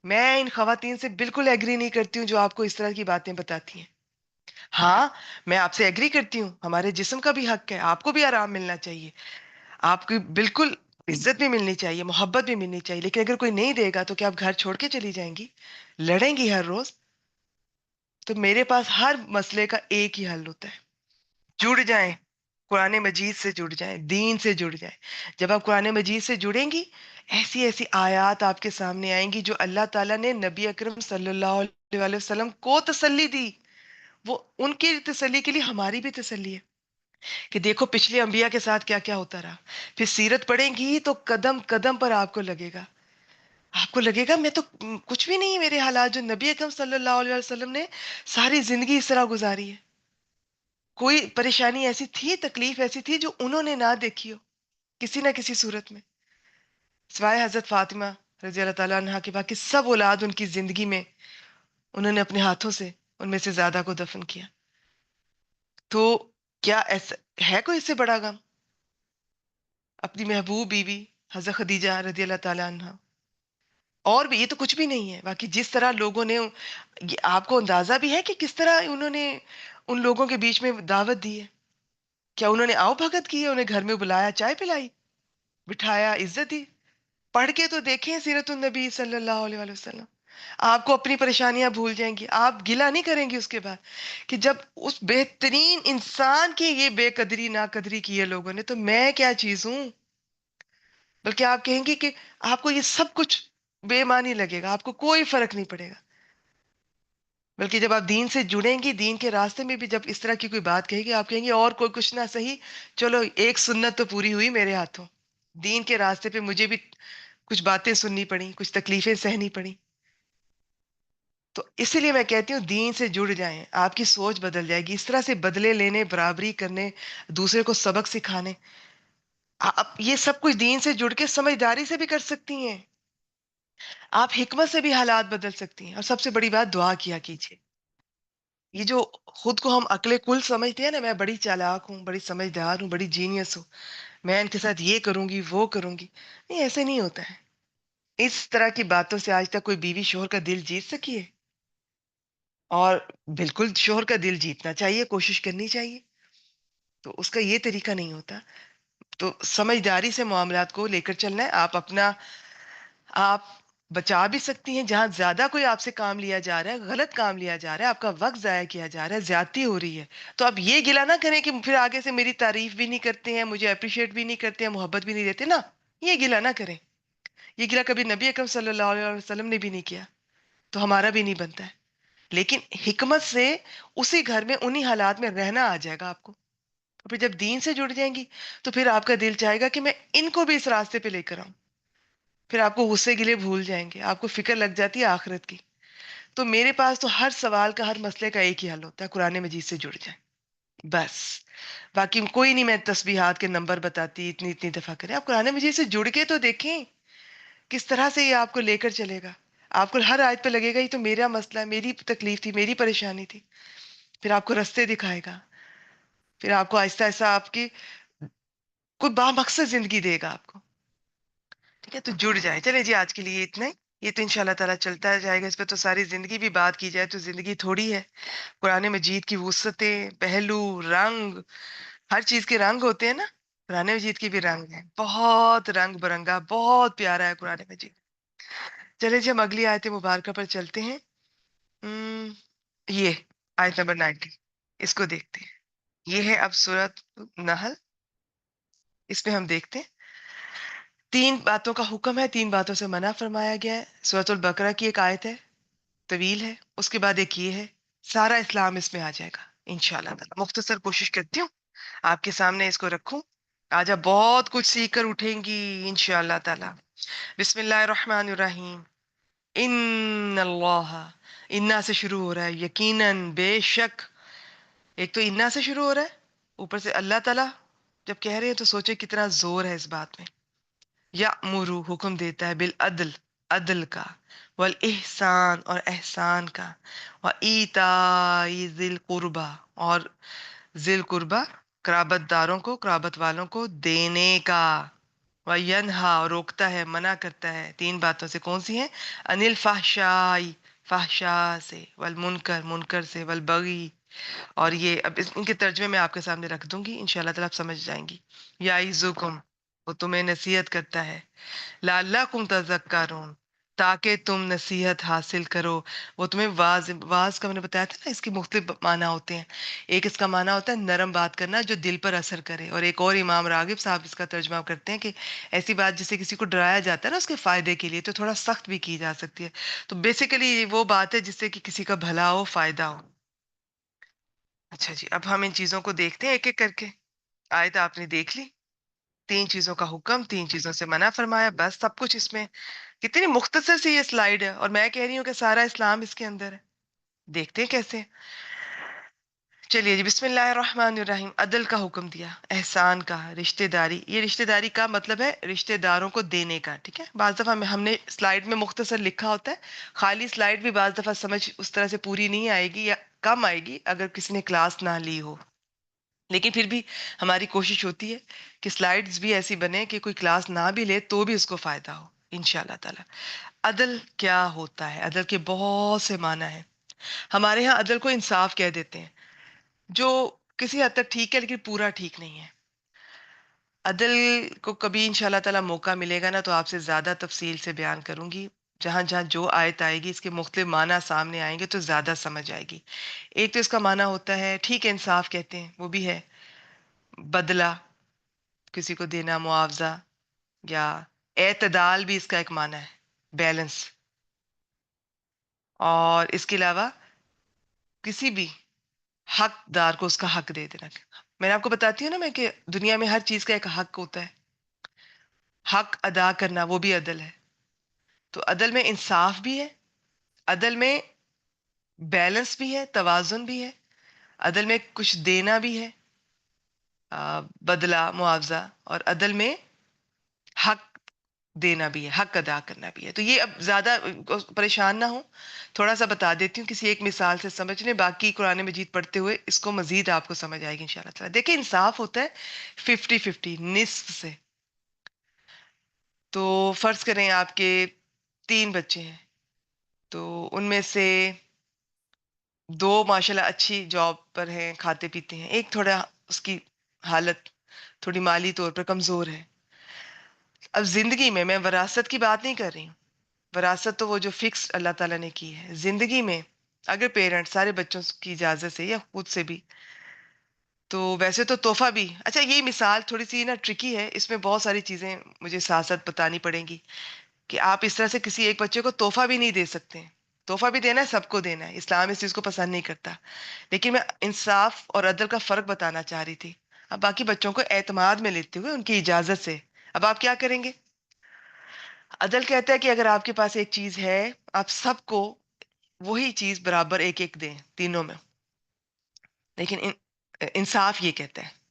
میں ان خواتین سے بالکل ایگری نہیں کرتی ہوں جو آپ کو اس طرح کی باتیں بتاتی ہیں۔ ہاں، میں آپ سے ایگری کرتی ہوں، ہمارے جسم کا بھی حق ہے، آپ کو بھی آرام ملنا چاہیے، آپ کی بالکل عزت بھی ملنی چاہیے، محبت بھی ملنی چاہیے، لیکن اگر کوئی نہیں دے گا تو کیا آپ گھر چھوڑ کے چلی جائیں گی؟ لڑیں گی ہر روز؟ تو میرے پاس ہر مسئلے کا ایک ہی حل ہوتا ہے، جڑ جائیں، قرآن مجید سے جڑ جائیں، دین سے جڑ جائیں۔ جب آپ قرآن مجید سے جڑیں گی، ایسی ایسی آیات آپ کے سامنے آئیں گی جو اللہ تعالیٰ نے نبی اکرم صلی اللہ علیہ وسلم کو تسلی دی، وہ ان کی تسلی کے لیے ہماری بھی تسلی ہے کہ دیکھو پچھلے انبیاء کے ساتھ کیا کیا ہوتا رہا. پھر سیرت پڑھیں گی تو قدم قدم پر آپ کو لگے گا میں تو کچھ بھی نہیں. میرے حالات جو نبی اکرم صلی اللہ علیہ وسلم نے ساری زندگی اس طرح گزاری ہے، کوئی پریشانی ایسی تھی، تکلیف ایسی تھی جو انہوں نے نہ دیکھی ہو کسی نہ کسی صورت میں، سوائے حضرت فاطمہ رضی اللہ تعالیٰ عنہ کے. باقی سب اولاد ان کی زندگی میں انہوں نے اپنے ہاتھوں سے ان میں سے زیادہ کو دفن کیا. تو کیا ایسا ہے کوئی اس سے بڑا غم؟ اپنی محبوب بیوی حضرت خدیجہ رضی اللہ تعالیٰ عنہ، اور بھی یہ تو کچھ بھی نہیں ہے. باقی جس طرح لوگوں نے، یہ آپ کو اندازہ بھی ہے کہ کس طرح انہوں نے ان لوگوں کے بیچ میں دعوت دی ہے. کیا انہوں نے آؤ بھگت کی ہے؟ انہیں گھر میں بلایا، چائے پلائی، بٹھایا، عزت دی؟ پڑھ کے تو دیکھیں سیرت النبی صلی اللہ علیہ وآلہ وسلم. آپ کو اپنی پریشانیاں بھول جائیں گی، آپ گلہ نہیں کریں گے اس کے بعد کہ جب اس بہترین انسان کی یہ بے قدری نا قدری کی ہے لوگوں نے، تو میں کیا چیز ہوں. بلکہ آپ کہیں گے کہ آپ کو یہ سب کچھ بے معنی لگے گا، آپ کو کوئی فرق نہیں پڑے گا. بلکہ جب آپ دین سے جڑیں گی، دین کے راستے میں بھی جب اس طرح کی کوئی بات کہے گی، آپ کہیں گے اور کوئی کچھ نہ صحیح، چلو ایک سنت تو پوری ہوئی میرے ہاتھوں. دین کے راستے پہ مجھے بھی کچھ باتیں سننی پڑی، کچھ تکلیفیں سہنی پڑی. تو اسی لیے میں کہتی ہوں دین سے جڑ جائیں، آپ کی سوچ بدل جائے گی. اس طرح سے بدلے لینے، برابری کرنے، دوسرے کو سبق سکھانے، آپ یہ سب کچھ دین سے جڑ کے سمجھداری سے بھی کر سکتی ہیں. آپ حکمت سے بھی حالات بدل سکتی ہیں. اور سب سے بڑی بات، دعا کیا کیجیے. یہ جو خود کو ہم عقل کل سمجھتے ہیں نا، میں بڑی چالاک ہوں، بڑی سمجھدار ہوں، بڑی جینیس ہوں، میں ان کے ساتھ یہ کروں گی وہ کروں گی، نہیں، ایسے نہیں ہوتا ہے. اس طرح کی باتوں سے آج تک کوئی بیوی شوہر کا دل جیت سکی ہے؟ اور بالکل شوہر کا دل جیتنا چاہیے، کوشش کرنی چاہیے. تو اس کا یہ طریقہ نہیں ہوتا. تو سمجھداری سے معاملات کو لے کر چلنا ہے. آپ بچا بھی سکتی ہیں جہاں زیادہ کوئی آپ سے کام لیا جا رہا ہے، غلط کام لیا جا رہا ہے، آپ کا وقت ضائع کیا جا رہا ہے، زیادتی ہو رہی ہے. تو آپ یہ گلہ نہ کریں کہ پھر آگے سے میری تعریف بھی نہیں کرتے ہیں، مجھے اپریشیٹ بھی نہیں کرتے ہیں، محبت بھی نہیں دیتے نا. یہ گلہ نہ کریں. یہ گلہ کبھی نبی اکرم صلی اللہ علیہ وسلم نے بھی نہیں کیا، تو ہمارا بھی نہیں بنتا ہے. لیکن حکمت سے اسی گھر میں انہی حالات میں رہنا آ جائے گا آپ کو. پھر جب دین سے جڑ جائیں گی تو پھر آپ کا دل چاہے گا کہ میں ان کو بھی اس راستے پہ لے کر آؤں. پھر آپ کو غصے گلے بھول جائیں گے، آپ کو فکر لگ جاتی ہے آخرت کی. تو میرے پاس تو ہر سوال کا، ہر مسئلے کا ایک ہی حل ہوتا ہے، قرآن مجید سے جڑ جائیں بس. باقی کوئی نہیں میں تسبیحات کے نمبر بتاتی، اتنی اتنی دفعہ کریں. آپ قرآن مجید سے جڑ کے تو دیکھیں کس طرح سے یہ آپ کو لے کر چلے گا. آپ کو ہر آیت پہ لگے گا یہ تو میرا مسئلہ ہے، میری تکلیف تھی، میری پریشانی تھی. پھر آپ کو رستے دکھائے گا، پھر آپ کو آہستہ آہستہ آپ کی کوئی با مقصد زندگی دے گا آپ کو. ٹھیک ہے، تو جڑ جائے. چلے جی، آج کے لیے اتنا ہی. یہ تو انشاءاللہ تعالیٰ چلتا جائے گا، اس پہ تو ساری زندگی بھی بات کی جائے تو زندگی تھوڑی ہے. قرآن مجید کی وسعتیں، پہلو، رنگ، ہر چیز کے رنگ ہوتے ہیں نا. قرآن مجید کی بھی رنگ ہے، بہت رنگ برنگا، بہت پیارا ہے قرآن مجید. چلے جی، ہم اگلی آیت مبارکہ پر چلتے ہیں. ام، یہ آیت نمبر 90، اس کو دیکھتے ہیں. یہ ہے اب سورۃ نحل. اس میں ہم دیکھتے ہیں تین باتوں کا حکم ہے، تین باتوں سے منع فرمایا گیا ہے. سورۃ البقرہ کی ایک آیت ہے، طویل ہے. اس کے بعد ایک یہ ہے. سارا اسلام اس میں آ جائے گا انشاءاللہ تعالی. مختصر کوشش کرتی ہوں آپ کے سامنے اس کو رکھوں. آج آپ بہت کچھ سیکھ کر اٹھیں گی انشاءاللہ تعالی. بسم اللہ الرحمن الرحیم. ان اللہ، انا سے شروع ہو رہا ہے، یقیناً، بے شک. ایک تو انا سے شروع ہو رہا ہے، اوپر سے اللہ تعالیٰ جب کہہ رہے ہیں تو سوچے کتنا زور ہے اس بات میں. یأمرو، حکم دیتا ہے، بالعدل، عدل کا، والاحسان، اور احسان کا، وایتاء ذی القربی، اور ذی القربی قرابت داروں کو، قرابت والوں کو دینے کا، وینہا، اور روکتا ہے، منع کرتا ہے تین باتوں سے. کون سی ہیں؟ ان الفحشاء، فحشاء سے، والمنکر، منکر سے، والبغی، اور یہ اب ان کے ترجمے میں آپ کے سامنے رکھ دوں گی انشاءاللہ تعالیٰ آپ سمجھ جائیں گی. یعظکم، وہ تمہیں نصیحت کرتا ہے. لعلکم تذکرون، تاکہ تم نصیحت حاصل کرو. وہ تمہیں واز واز کا میں نے بتایا تھا نا، اس کی مختلف معنی ہوتے ہیں. ایک اس کا معنی ہوتا ہے نرم بات کرنا جو دل پر اثر کرے، اور ایک اور امام راغب صاحب اس کا ترجمہ کرتے ہیں کہ ایسی بات جسے کسی کو ڈرایا جاتا ہے نا اس کے فائدے کے لیے، تو تھوڑا سخت بھی کی جا سکتی ہے. تو بیسیکلی وہ بات ہے جس سے کہ کسی کا بھلا ہو، فائدہ ہو. اچھا جی، اب ہم ان چیزوں کو دیکھتے ہیں ایک ایک کر کے. آیت آپ نے دیکھ لی، تین چیزوں کا حکم، تین چیزوں سے منع فرمایا، بس سب کچھ اس میں. کتنی مختصر سی یہ سلائیڈ ہے، اور میں کہہ رہی ہوں کہ سارا اسلام اس کے اندر ہے. دیکھتے ہیں کیسے. چلیے جی، بسم اللہ الرحمن الرحیم. عدل کا حکم دیا، احسان کا، رشتہ داری. یہ رشتہ داری کا مطلب ہے رشتہ داروں کو دینے کا. ٹھیک ہے، بعض دفعہ ہم نے سلائیڈ میں مختصر لکھا ہوتا ہے. خالی سلائیڈ بھی بعض دفعہ سمجھ اس طرح سے پوری نہیں آئے گی، یا کم آئے گی اگر کسی نے کلاس نہ لی ہو. لیکن پھر بھی ہماری کوشش ہوتی ہے کہ سلائیڈز بھی ایسی بنے کہ کوئی کلاس نہ بھی لے تو بھی اس کو فائدہ ہو انشاءاللہ تعالی. عدل کیا ہوتا ہے؟ عدل کے بہت سے معنی ہیں. ہمارے ہاں عدل کو انصاف کہہ دیتے ہیں، جو کسی حد تک ٹھیک ہے لیکن پورا ٹھیک نہیں ہے. عدل کو کبھی انشاءاللہ تعالی موقع ملے گا نا تو آپ سے زیادہ تفصیل سے بیان کروں گی. جہاں جہاں جو آیت آئے گی اس کے مختلف معنی سامنے آئیں گے تو زیادہ سمجھ آئے گی. ایک تو اس کا معنی ہوتا ہے، ٹھیک ہے انصاف کہتے ہیں، وہ بھی ہے بدلہ، کسی کو دینا، معاوضہ، یا اعتدال بھی اس کا ایک معنی ہے، بیلنس. اور اس کے علاوہ کسی بھی حق دار کو اس کا حق دے دینا. میں نے آپ کو بتاتی ہوں نا میں کہ دنیا میں ہر چیز کا ایک حق ہوتا ہے، حق ادا کرنا وہ بھی عدل ہے. تو عدل میں انصاف بھی ہے، عدل میں بیلنس بھی ہے، توازن بھی ہے، عدل میں کچھ دینا بھی ہے، بدلہ، معاوضہ، اور عدل میں حق دینا بھی ہے، حق ادا کرنا بھی ہے. تو یہ اب زیادہ پریشان نہ ہو، تھوڑا سا بتا دیتی ہوں کسی ایک مثال سے سمجھ لیں، باقی قرآن مجید پڑھتے ہوئے اس کو مزید آپ کو سمجھ آئے گی انشاءاللہ تعالیٰ. دیکھیں انصاف ہوتا ہے 50-50، نصف سے. تو فرض کریں آپ کے 3 بچے ہیں، تو ان میں سے 2 ماشاءاللہ اچھی جاب پر ہیں، کھاتے پیتے ہیں، ایک تھوڑا اس کی حالت تھوڑی مالی طور پر کمزور ہے. اب زندگی میں وراثت کی بات نہیں کر رہی ہوں، وراثت تو وہ جو فکس اللہ تعالیٰ نے کی ہے. زندگی میں اگر پیرنٹ سارے بچوں کی اجازت سے یا خود سے بھی، تو ویسے تو تحفہ بھی. اچھا یہ مثال تھوڑی سی نا ٹرکی ہے، اس میں بہت ساری چیزیں مجھے ساتھ ساتھ بتانی پڑیں گی کہ آپ اس طرح سے کسی ایک بچے کو تحفہ بھی نہیں دے سکتے. تحفہ بھی دینا ہے، سب کو دینا ہے، اسلام اس چیز کو پسند نہیں کرتا. لیکن میں انصاف اور عدل کا فرق بتانا چاہ رہی تھی. اب باقی بچوں کو اعتماد میں لیتے ہوئے ان کی اجازت سے اب آپ کیا کریں گے؟ عدل کہتا ہے کہ اگر آپ کے پاس ایک چیز ہے، آپ سب کو وہی چیز برابر ایک ایک دیں تینوں میں. لیکن انصاف یہ کہتا ہے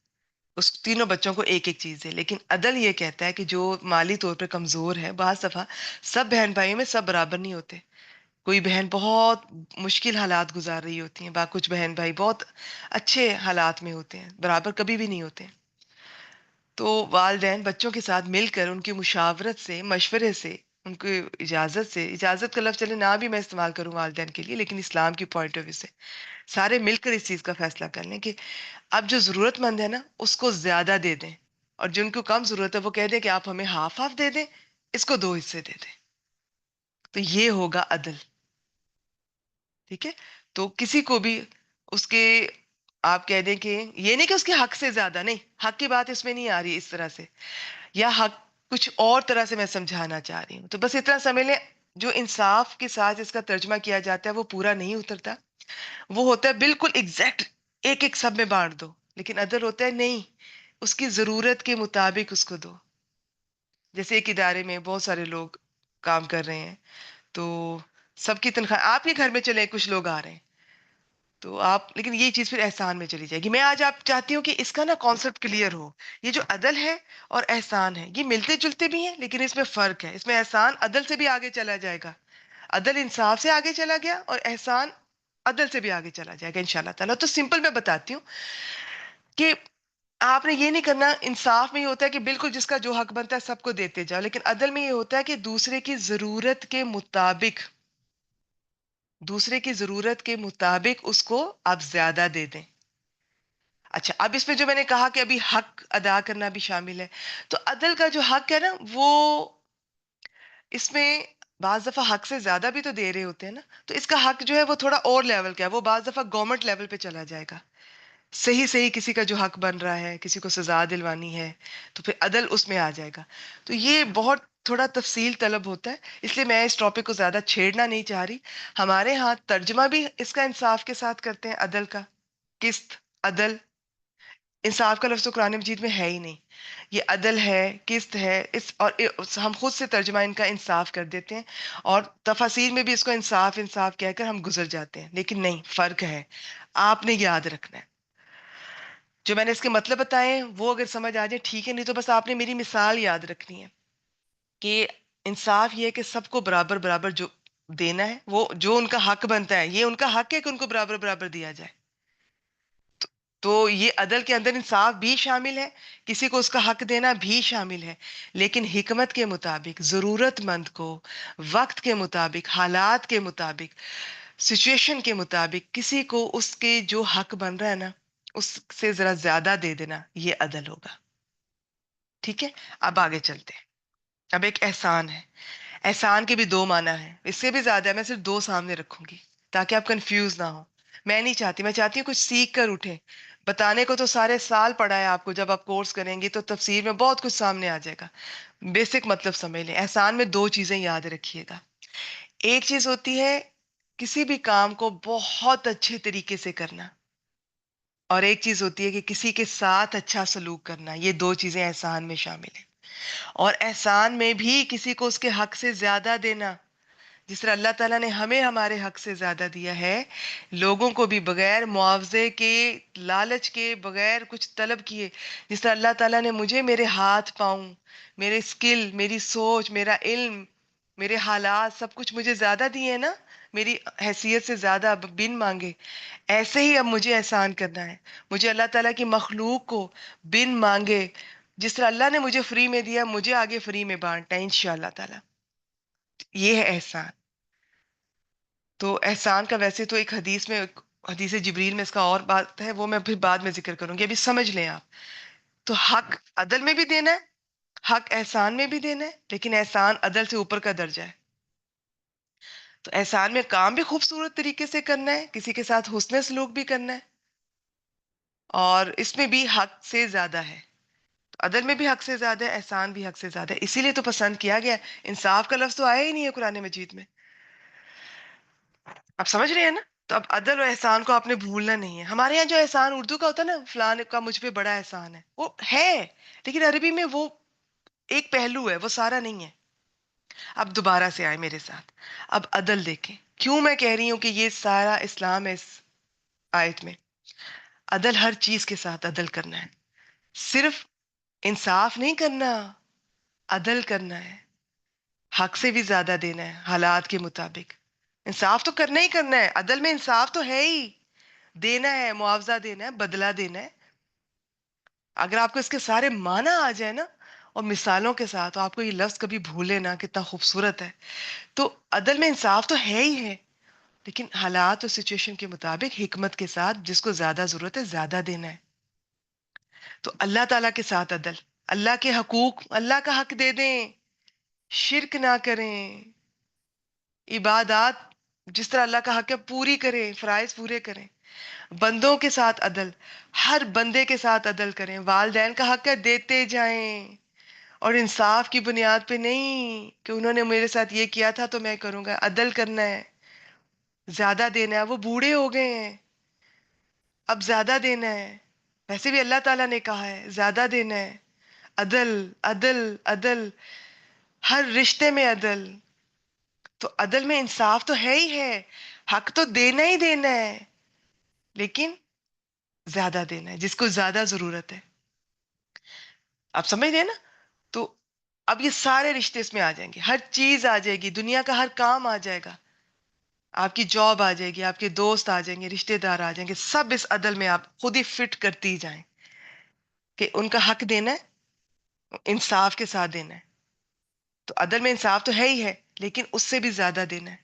اس تینوں بچوں کو ایک ایک چیز ہے. لیکن عدل یہ کہتا ہے کہ جو مالی طور پہ کمزور ہے، بعض دفعہ سب بہن بھائیوں میں سب برابر نہیں ہوتے. کوئی بہن بہت مشکل حالات گزار رہی ہوتی ہیں، کچھ بہن بھائی بہت اچھے حالات میں ہوتے ہیں، برابر کبھی بھی نہیں ہوتے. تو والدین بچوں کے ساتھ مل کر ان کی مشاورت سے، مشورے سے، ان کی اجازت سے، اجازت کا لفظ چلے نہ بھی میں استعمال کروں والدین کے لیے، لیکن اسلام کی پوائنٹ آف ویو سے سارے مل کر اس چیز کا فیصلہ کر لیں کہ اب جو ضرورت مند ہے نا اس کو زیادہ دے دیں، اور جن کو کم ضرورت ہے وہ کہہ دیں کہ آپ ہمیں ہاف ہاف دے دیں، اس کو 2 حصے دے دیں. تو یہ ہوگا عدل. ٹھیک ہے. تو کسی کو بھی اس کے آپ کہہ دیں کہ یہ نہیں کہ اس کے حق سے زیادہ نہیں، حق کی بات اس میں نہیں آ رہی اس طرح سے، یا حق کچھ اور طرح سے میں سمجھانا چاہ رہی ہوں. تو بس اتنا سمجھ لیں، جو انصاف کے ساتھ اس کا ترجمہ کیا جاتا ہے وہ پورا نہیں اترتا. وہ ہوتا ہے بالکل ایگزیکٹ، ایک ایک سب میں بانٹ دو. لیکن عدل ہوتا ہے نہیں، اس کی ضرورت کے مطابق اس کو دو. جیسے ایک ادارے میں بہت سارے لوگ کام کر رہے ہیں، تو سب کی تنخواہ آپ کے گھر میں چلے کچھ لوگ آ رہے ہیں تو آپ، لیکن یہ چیز پھر احسان میں چلی جائے گی. میں آج آپ چاہتی ہوں کہ اس کا نا کانسیپٹ کلیئر ہو. یہ جو عدل ہے اور احسان ہے یہ ملتے جلتے بھی ہیں، لیکن اس میں فرق ہے. اس میں احسان عدل سے بھی آگے چلا جائے گا، عدل انصاف سے آگے چلا گیا، اور احسان عدل سے بھی آگے چلا جائے گا انشاءاللہ تعالیٰ. تو سمپل میں بتاتی ہوں کہ آپ نے یہ نہیں کرنا. انصاف میں یہ ہوتا ہے کہ بالکل جس کا جو حق بنتا ہے سب کو دیتے جاؤ، لیکن عدل میں یہ ہوتا ہے کہ دوسرے کی ضرورت کے مطابق، دوسرے کی ضرورت کے مطابق اس کو آپ زیادہ دے دیں. اچھا اب اس میں جو میں نے کہا کہ ابھی حق ادا کرنا بھی شامل ہے، تو عدل کا جو حق ہے نا وہ اس میں بعض دفعہ حق سے زیادہ بھی تو دے رہے ہوتے ہیں نا، تو اس کا حق جو ہے وہ تھوڑا اور لیول کا ہے، وہ بعض دفعہ گورنمنٹ لیول پہ چلا جائے گا. صحیح صحیح کسی کا جو حق بن رہا ہے، کسی کو سزا دلوانی ہے، تو پھر عدل اس میں آ جائے گا. تو یہ بہت تھوڑا تفصیل طلب ہوتا ہے، اس لیے میں اس ٹاپک کو زیادہ چھیڑنا نہیں چاہ رہی. ہمارے ہاں ترجمہ بھی اس کا انصاف کے ساتھ کرتے ہیں، عدل کا. قسط، عدل. انصاف کا لفظ تو قرآن مجید میں ہے ہی نہیں. یہ عدل ہے، قسط ہے، ہم خود سے ترجمہ ان کا انصاف کر دیتے ہیں، اور تفاسیر میں بھی اس کو انصاف انصاف کہہ کر ہم گزر جاتے ہیں. لیکن نہیں، فرق ہے. آپ نے یاد رکھنا ہے جو میں نے اس کے مطلب بتائے ہیں، وہ اگر سمجھ آ جائے ٹھیک ہے، نہیں تو بس آپ نے میری مثال یاد رکھنی ہے کہ انصاف یہ ہے کہ سب کو برابر برابر جو دینا ہے، وہ جو ان کا حق بنتا ہے، یہ ان کا حق ہے کہ ان کو برابر برابر دیا جائے. تو یہ عدل کے اندر انصاف بھی شامل ہے، کسی کو اس کا حق دینا بھی شامل ہے، لیکن حکمت کے مطابق، ضرورت مند کو وقت کے مطابق، حالات کے مطابق، سچویشن کے مطابق کسی کو اس کے جو حق بن رہا ہے نا، اس سے ذرا زیادہ دے دینا، یہ عدل ہوگا. ٹھیک ہے. اب آگے چلتے ہیں. اب ایک احسان ہے. احسان کے بھی دو معنی ہیں، اس سے بھی زیادہ ہے، میں صرف دو سامنے رکھوں گی تاکہ آپ کنفیوز نہ ہو. میں نہیں چاہتی، میں چاہتی ہوں کچھ سیکھ کر اٹھے. بتانے کو تو سارے سال پڑھا ہے آپ کو، جب آپ کورس کریں گی تو تفسیر میں بہت کچھ سامنے آ جائے گا. بیسک مطلب سمجھ لیں. احسان میں دو چیزیں یاد رکھیے گا. ایک چیز ہوتی ہے کسی بھی کام کو بہت اچھے طریقے سے کرنا، اور ایک چیز ہوتی ہے کہ کسی کے ساتھ اچھا سلوک کرنا. یہ دو چیزیں احسان میں شامل ہیں. اور احسان میں بھی کسی کو اس کے حق سے زیادہ دینا. جس طرح اللہ تعالیٰ نے ہمیں ہمارے حق سے زیادہ دیا ہے، لوگوں کو بھی بغیر معاوضے کے، لالچ کے، بغیر کچھ طلب کیے. جس طرح اللہ تعالیٰ نے مجھے میرے ہاتھ پاؤں، میرے اسکل، میری سوچ، میرا علم، میرے حالات، سب کچھ مجھے زیادہ دیے ہیں نا، میری حیثیت سے زیادہ بن مانگے. ایسے ہی اب مجھے احسان کرنا ہے. مجھے اللہ تعالیٰ کی مخلوق کو بن مانگے، جس طرح اللہ نے مجھے فری میں دیا، مجھے آگے فری میں بانٹنا ہے انشاءاللہ تعالیٰ. یہ ہے احسان. تو احسان کا ویسے تو ایک حدیث میں، حدیث جبریل میں اس کا اور بات ہے، وہ میں پھر بعد میں ذکر کروں گی، ابھی سمجھ لیں آپ. تو حق عدل میں بھی دینا ہے، حق احسان میں بھی دینا ہے، لیکن احسان عدل سے اوپر کا درجہ ہے. تو احسان میں کام بھی خوبصورت طریقے سے کرنا ہے، کسی کے ساتھ حسن سلوک بھی کرنا ہے، اور اس میں بھی حق سے زیادہ ہے. تو عدل میں بھی حق سے زیادہ ہے، احسان بھی حق سے زیادہ ہے، اسی لیے تو پسند کیا گیا. انصاف کا لفظ تو آیا ہی نہیں ہے قرآن مجید میں. آپ سمجھ رہے ہیں نا؟ تو اب عدل و احسان کو آپ نے بھولنا نہیں ہے. ہمارے یہاں جو احسان اردو کا ہوتا ہے نا، فلان کا مجھ پہ بڑا احسان ہے، وہ ہے، لیکن عربی میں وہ ایک پہلو ہے، وہ سارا نہیں ہے. اب دوبارہ سے آئے میرے ساتھ. اب عدل دیکھیں، کیوں میں کہہ رہی ہوں کہ یہ سارا اسلام ہے اس آیت میں. عدل ہر چیز کے ساتھ عدل کرنا ہے، صرف انصاف نہیں کرنا، عدل کرنا ہے. حق سے بھی زیادہ دینا ہے حالات کے مطابق. انصاف تو کرنا ہی کرنا ہے، عدل میں انصاف تو ہے ہی. دینا ہے، معاوضہ دینا ہے، بدلہ دینا ہے. اگر آپ کو اس کے سارے معنی آ جائے نا، اور مثالوں کے ساتھ، تو آپ کو یہ لفظ کبھی بھولے نا، کتنا خوبصورت ہے. تو عدل میں انصاف تو ہے ہی ہے، لیکن حالات اور سچویشن کے مطابق حکمت کے ساتھ جس کو زیادہ ضرورت ہے زیادہ دینا ہے. تو اللہ تعالیٰ کے ساتھ عدل، اللہ کے حقوق، اللہ کا حق دے دیں، شرک نہ کریں، عبادات جس طرح اللہ کا حق ہے پوری کریں، فرائض پورے کریں. بندوں کے ساتھ عدل، ہر بندے کے ساتھ عدل کریں. والدین کا حق ہے دیتے جائیں، اور انصاف کی بنیاد پہ نہیں کہ انہوں نے میرے ساتھ یہ کیا تھا تو میں کروں گا. عدل کرنا ہے، زیادہ دینا ہے. وہ بوڑھے ہو گئے ہیں، اب زیادہ دینا ہے. ویسے بھی اللہ تعالیٰ نے کہا ہے زیادہ دینا ہے. عدل، عدل، عدل، ہر رشتے میں عدل. تو عدل میں انصاف تو ہے ہی ہے، حق تو دینا ہی دینا ہے، لیکن زیادہ دینا ہے جس کو زیادہ ضرورت ہے. آپ سمجھ رہے ہیں نا؟ تو اب یہ سارے رشتے اس میں آ جائیں گے، ہر چیز آ جائے گی، دنیا کا ہر کام آ جائے گا. آپ کی جاب آ جائے گی، آپ کے دوست آ جائیں گے، رشتے دار آ جائیں گے، سب اس عدل میں آپ خود ہی فٹ کرتی جائیں کہ ان کا حق دینا ہے، انصاف کے ساتھ دینا ہے. تو عدل میں انصاف تو ہے ہی ہے، لیکن اس سے بھی زیادہ دینا ہے.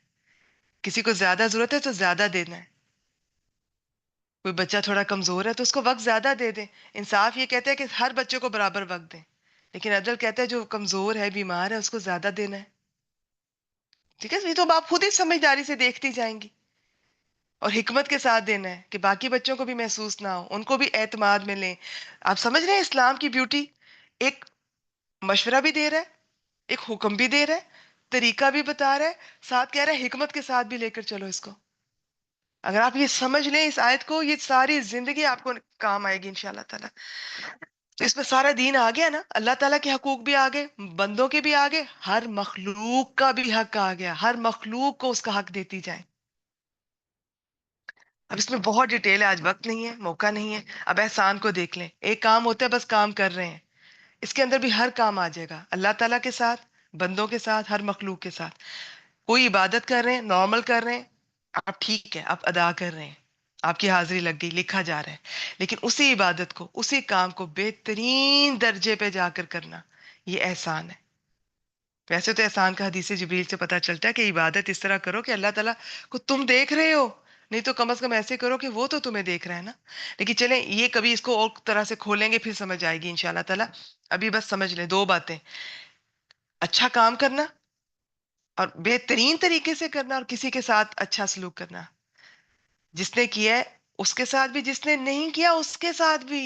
کسی کو زیادہ ضرورت ہے تو زیادہ دینا ہے. کوئی بچہ تھوڑا کمزور ہے تو اس کو وقت زیادہ دے دیں. انصاف یہ کہتا ہے کہ ہر بچے کو برابر وقت دیں، لیکن عدل کہتا ہے جو کمزور ہے، بیمار ہے، اس کو زیادہ دینا ہے. ٹھیک ہے، یہ تو اب آپ خود ہی سمجھداری سے دیکھتی جائیں گی، اور حکمت کے ساتھ دینا ہے کہ باقی بچوں کو بھی محسوس نہ ہو، ان کو بھی اعتماد میں لیں. آپ سمجھ رہے ہیں اسلام کی بیوٹی؟ ایک مشورہ بھی دے رہا ہے، ایک حکم بھی دے رہا ہے، طریقہ بھی بتا رہا ہے، ساتھ کہہ رہا ہے حکمت کے ساتھ بھی لے کر چلو اس کو. اگر آپ یہ سمجھ لیں اس آیت کو، یہ ساری زندگی آپ کو کام آئے گی انشاءاللہ تعالی. تو اس میں سارا دین آ گیا نا، اللہ تعالیٰ کے حقوق بھی آ گئے، بندوں کے بھی آ گئے، ہر مخلوق کا بھی حق آ گیا، ہر مخلوق کو اس کا حق دیتی جائیں. اب اس میں بہت ڈیٹیل ہے، آج وقت نہیں ہے، موقع نہیں ہے. اب احسان کو دیکھ لیں، ایک کام ہوتا ہے بس کام کر رہے ہیں، اس کے اندر بھی ہر کام آ جائے گا، اللہ تعالیٰ کے ساتھ، بندوں کے ساتھ، ہر مخلوق کے ساتھ. کوئی عبادت کر رہے ہیں، نارمل کر رہے ہیں، آپ ٹھیک ہے، آپ ادا کر رہے ہیں، آپ کی حاضری لگ گئی، لکھا جا رہا ہے. لیکن اسی عبادت کو، اسی کام کو بہترین درجے پہ جا کر کرنا، یہ احسان ہے. ویسے تو احسان کا حدیث جبریل سے پتہ چلتا ہے کہ عبادت اس طرح کرو کہ اللہ تعالیٰ کو تم دیکھ رہے ہو، نہیں تو کم از کم ایسے کرو کہ وہ تو تمہیں دیکھ رہا ہے نا. لیکن چلیں یہ کبھی اس کو اور طرح سے کھولیں گے، پھر سمجھ آئے گی انشاءاللہ تعالیٰ. ابھی بس سمجھ لیں دو باتیں: اچھا کام کرنا اور بہترین طریقے سے کرنا، اور کسی کے ساتھ اچھا سلوک کرنا، جس نے کیا ہے اس کے ساتھ بھی، جس نے نہیں کیا اس کے ساتھ بھی.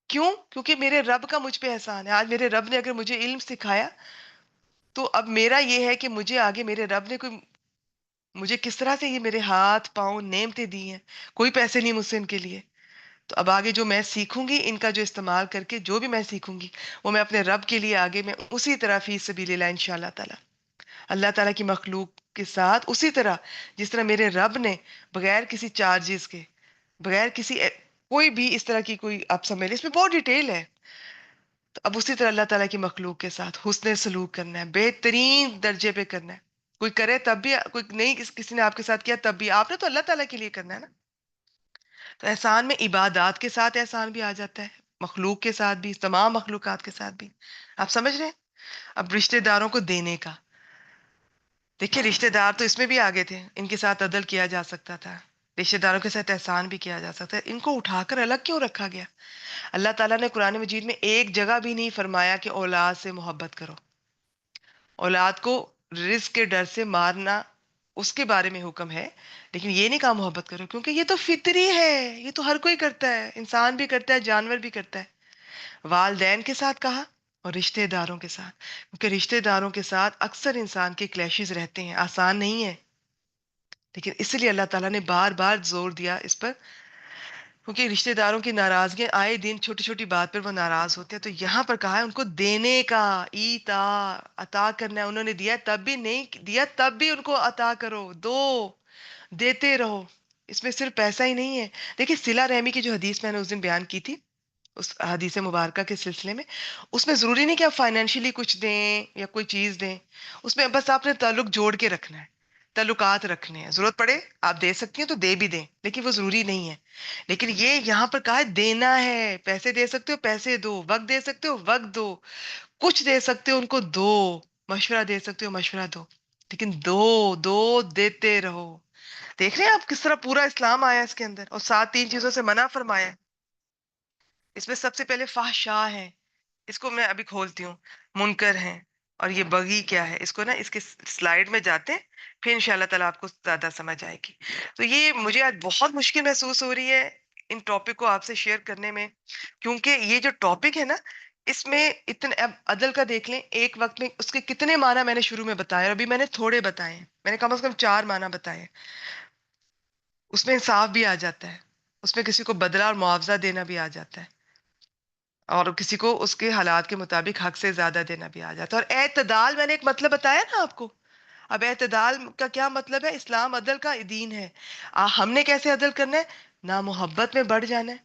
کیوں؟ کیونکہ میرے رب کا مجھ پہ احسان ہے. آج میرے رب نے اگر مجھے علم سکھایا، تو اب میرا یہ ہے کہ مجھے آگے میرے رب نے کوئی، مجھے کس طرح سے یہ میرے ہاتھ پاؤں نعمتیں دی ہیں، کوئی پیسے نہیں مجھ سے ان کے لیے. تو اب آگے جو میں سیکھوں گی، ان کا جو استعمال کر کے جو بھی میں سیکھوں گی، وہ میں اپنے رب کے لیے آگے میں اسی طرح فی سبیل اللہ انشاءاللہ تعالی اللہ تعالیٰ کی مخلوق کے ساتھ اسی طرح، جس طرح میرے رب نے بغیر کسی چارجز کے، بغیر کسی کوئی بھی اس طرح کی کوئی، آپ سمجھ لیں اس میں بہت ڈیٹیل ہے. تو اب اسی طرح اللہ تعالیٰ کی مخلوق کے ساتھ حسن سلوک کرنا ہے، بہترین درجے پہ کرنا ہے. کوئی کرے تب بھی، کوئی نہیں، کسی نے آپ کے ساتھ کیا تب بھی، آپ نے تو اللہ تعالیٰ کے لیے کرنا ہے نا. تو احسان میں عبادات کے ساتھ احسان بھی آ جاتا ہے، مخلوق کے ساتھ بھی، تمام مخلوقات کے ساتھ بھی. آپ سمجھ رہے ہیں؟ اب رشتہ داروں کو دینے کا، دیکھیے رشتہ دار تو اس میں بھی آگے تھے، ان کے ساتھ عدل کیا جا سکتا تھا، رشتہ داروں کے ساتھ احسان بھی کیا جا سکتا ہے. ان کو اٹھا کر الگ کیوں رکھا گیا؟ اللہ تعالیٰ نے قرآن مجید میں ایک جگہ بھی نہیں فرمایا کہ اولاد سے محبت کرو، اولاد کو رزق کے ڈر سے مارنا اس کے بارے میں حکم ہے، لیکن یہ نہیں کہا محبت کرو، کیونکہ یہ تو فطری ہے، یہ تو ہر کوئی کرتا ہے، انسان بھی کرتا ہے، جانور بھی کرتا ہے. والدین کے ساتھ کہا، اور رشتہ داروں کے ساتھ، کیونکہ رشتہ داروں کے ساتھ اکثر انسان کے کلیشز رہتے ہیں، آسان نہیں ہے. لیکن اس لیے اللہ تعالیٰ نے بار بار زور دیا اس پر، کیونکہ رشتہ داروں کی ناراضگی آئے دن چھوٹی چھوٹی بات پر وہ ناراض ہوتے ہیں. تو یہاں پر کہا ہے ان کو دینے کا، ایتا، عطا کرنا ہے. انہوں نے دیا تب بھی، نہیں دیا تب بھی ان کو عطا کرو، دو، دیتے رہو. اس میں صرف پیسہ ہی نہیں ہے. دیکھیں صلہ رحمی کی جو حدیث میں نے اس دن بیان کی تھی، اس حدیث مبارکہ کے سلسلے میں، اس میں ضروری نہیں کہ آپ فائنینشلی کچھ دیں یا کوئی چیز دیں، اس میں بس آپ نے تعلق جوڑ کے رکھنا ہے، تعلقات رکھنے ہیں. ضرورت پڑے آپ دے سکتی ہیں تو دے بھی دیں، لیکن وہ ضروری نہیں ہے. لیکن یہ یہاں پر کہا ہے دینا ہے. پیسے دے سکتے ہو پیسے دو، وقت دے سکتے ہو وقت دو، کچھ دے سکتے ہو ان کو دو، مشورہ دے سکتے ہو مشورہ دو، لیکن دو، دو، دیتے رہو. دیکھ رہے ہیں آپ کس طرح پورا اسلام آیا اس کے اندر، اور ساتھ تین چیزوں سے منع فرمایا ہے. اس میں سب سے پہلے فحشا ہے، اس کو میں ابھی کھولتی ہوں، منکر ہیں. اور یہ بغی کیا ہے، اس کو نا اس کے سلائیڈ میں جاتے ہیں، پھر انشاءاللہ تعالیٰ آپ کو زیادہ سمجھ آئے گی. تو یہ مجھے آج بہت مشکل محسوس ہو رہی ہے ان ٹاپک کو آپ سے شیئر کرنے میں، کیونکہ یہ جو ٹاپک ہے نا، اس میں اتنے، اب عدل کا دیکھ لیں، ایک وقت میں اس کے کتنے معنی میں نے شروع میں بتایا، اور ابھی میں نے تھوڑے بتائے ہیں، میں نے کم از کم 4 معنی بتائے ہیں. اس میں انصاف بھی آ جاتا ہے، اس میں کسی کو بدلہ اور معاوضہ دینا بھی آ جاتا ہے، اور کسی کو اس کے حالات کے مطابق حق سے زیادہ دینا بھی آ جاتا ہے. اور اعتدال میں نے ایک مطلب بتایا نا آپ کو. اب اعتدال کا کیا مطلب ہے؟ اسلام عدل کا دین ہے. ہم نے کیسے عدل کرنا ہے؟ نہ محبت میں بڑھ جانا ہے،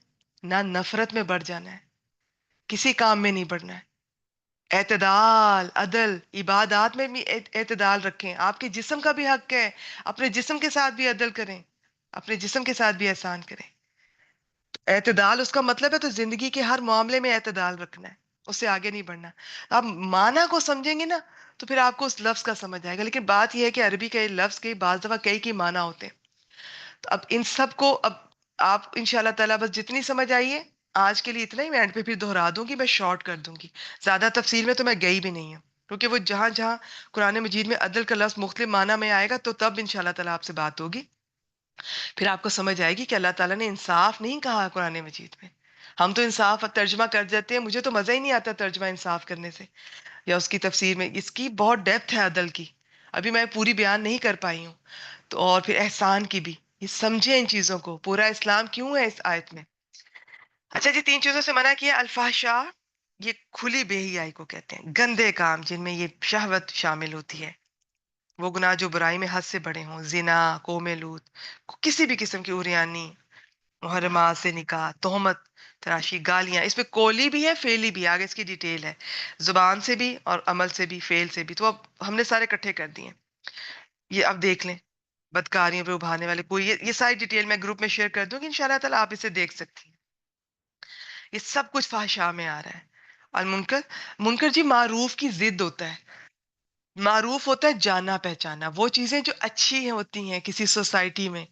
نہ نفرت میں بڑھ جانا ہے، کسی کام میں نہیں بڑھنا ہے. اعتدال، عدل، عبادات میں بھی اعتدال رکھیں. آپ کے جسم کا بھی حق ہے، اپنے جسم کے ساتھ بھی عدل کریں، اپنے جسم کے ساتھ بھی احسان کریں. اعتدال اس کا مطلب ہے تو زندگی کے ہر معاملے میں اعتدال رکھنا ہے، اس سے آگے نہیں بڑھنا. آپ معنی کو سمجھیں گے نا، تو پھر آپ کو اس لفظ کا سمجھ آئے گا. لیکن بات یہ ہے کہ عربی کے لفظ کے بعض دفعہ کئی معنی ہوتے ہیں. تو اب ان سب کو اب آپ انشاءاللہ تعالیٰ بس جتنی سمجھ آئیے، آج کے لیے اتنا ہی. میں اینڈ پہ پھر دہرا دوں گی، میں شارٹ کر دوں گی، زیادہ تفصیل میں تو میں گئی بھی نہیں ہوں. کیونکہ وہ جہاں جہاں قرآن مجید میں عدل کا لفظ مختلف معنی میں آئے گا تو تب انشاءاللہ تعالیٰ آپ سے بات ہوگی، پھر آپ کو سمجھ آئے گی کہ اللہ تعالیٰ نے انصاف نہیں کہا قرآن مجید میں. ہم تو انصاف ترجمہ کر دیتے ہیں، مجھے تو مزہ ہی نہیں آتا ترجمہ انصاف کرنے سے یا اس کی تفسیر میں. اس کی بہت ڈیپتھ ہے عدل کی، ابھی میں پوری بیان نہیں کر پائی ہوں. تو اور پھر احسان کی بھی، یہ سمجھیں ان چیزوں کو، پورا اسلام کیوں ہے اس آیت میں. اچھا جی، 3 چیزوں سے منع کیا. الفحشاء، یہ کھلی بے حیائی کو کہتے ہیں، گندے کام جن میں یہ شہوت شامل ہوتی ہے، وہ گناہ جو برائی میں حد سے بڑے ہوں، زنا، قوم لوط، کسی بھی قسم کی عریانی، محرمات سے نکاح، تہمت تراشی، گالیاں. اس میں قولی بھی ہے، فعلی بھی ہے، آگے اس کی ڈیٹیل ہے، زبان سے بھی اور عمل سے بھی، فعل سے بھی. تو اب ہم نے سارے اکٹھے کر دیے. یہ اب دیکھ لیں، بدکاریوں پہ ابھانے والے کوئی، یہ ساری ڈیٹیل میں گروپ میں شیئر کر دوں گی انشاءاللہ تعالیٰ، آپ اسے دیکھ سکتی ہیں. یہ سب کچھ فحشاء میں آ رہا ہے. المنکر، منکر جی معروف کی ضد ہوتا ہے. معروف ہوتا ہے جانا پہچانا، وہ چیزیں جو اچھی ہوتی ہیں کسی سوسائٹی میں،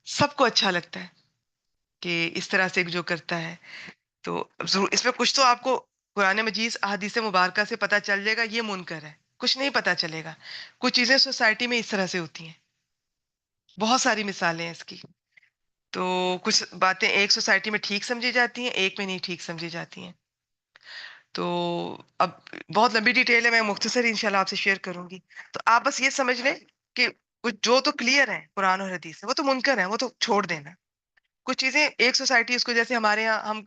سب کو اچھا لگتا ہے کہ اس طرح سے جو کرتا ہے. تو ضرور اس میں کچھ تو آپ کو قرآن مجید احادیث مبارکہ سے پتہ چل جائے گا یہ منکر ہے، کچھ نہیں پتہ چلے گا. کچھ چیزیں سوسائٹی میں اس طرح سے ہوتی ہیں، بہت ساری مثالیں ہیں اس کی. تو کچھ باتیں ایک سوسائٹی میں ٹھیک سمجھی جاتی ہیں، ایک میں نہیں ٹھیک سمجھی جاتی ہیں. تو اب بہت لمبی ڈیٹیل ہے، میں مختصر انشاءاللہ آپ سے شیئر کروں گی. تو آپ بس یہ سمجھ لیں کہ کچھ جو تو کلیئر ہے قرآن اور حدیث سے، وہ تو منکر ہیں، وہ تو چھوڑ دینا. کچھ چیزیں ایک سوسائٹی اس کو، جیسے ہمارے ہاں ہم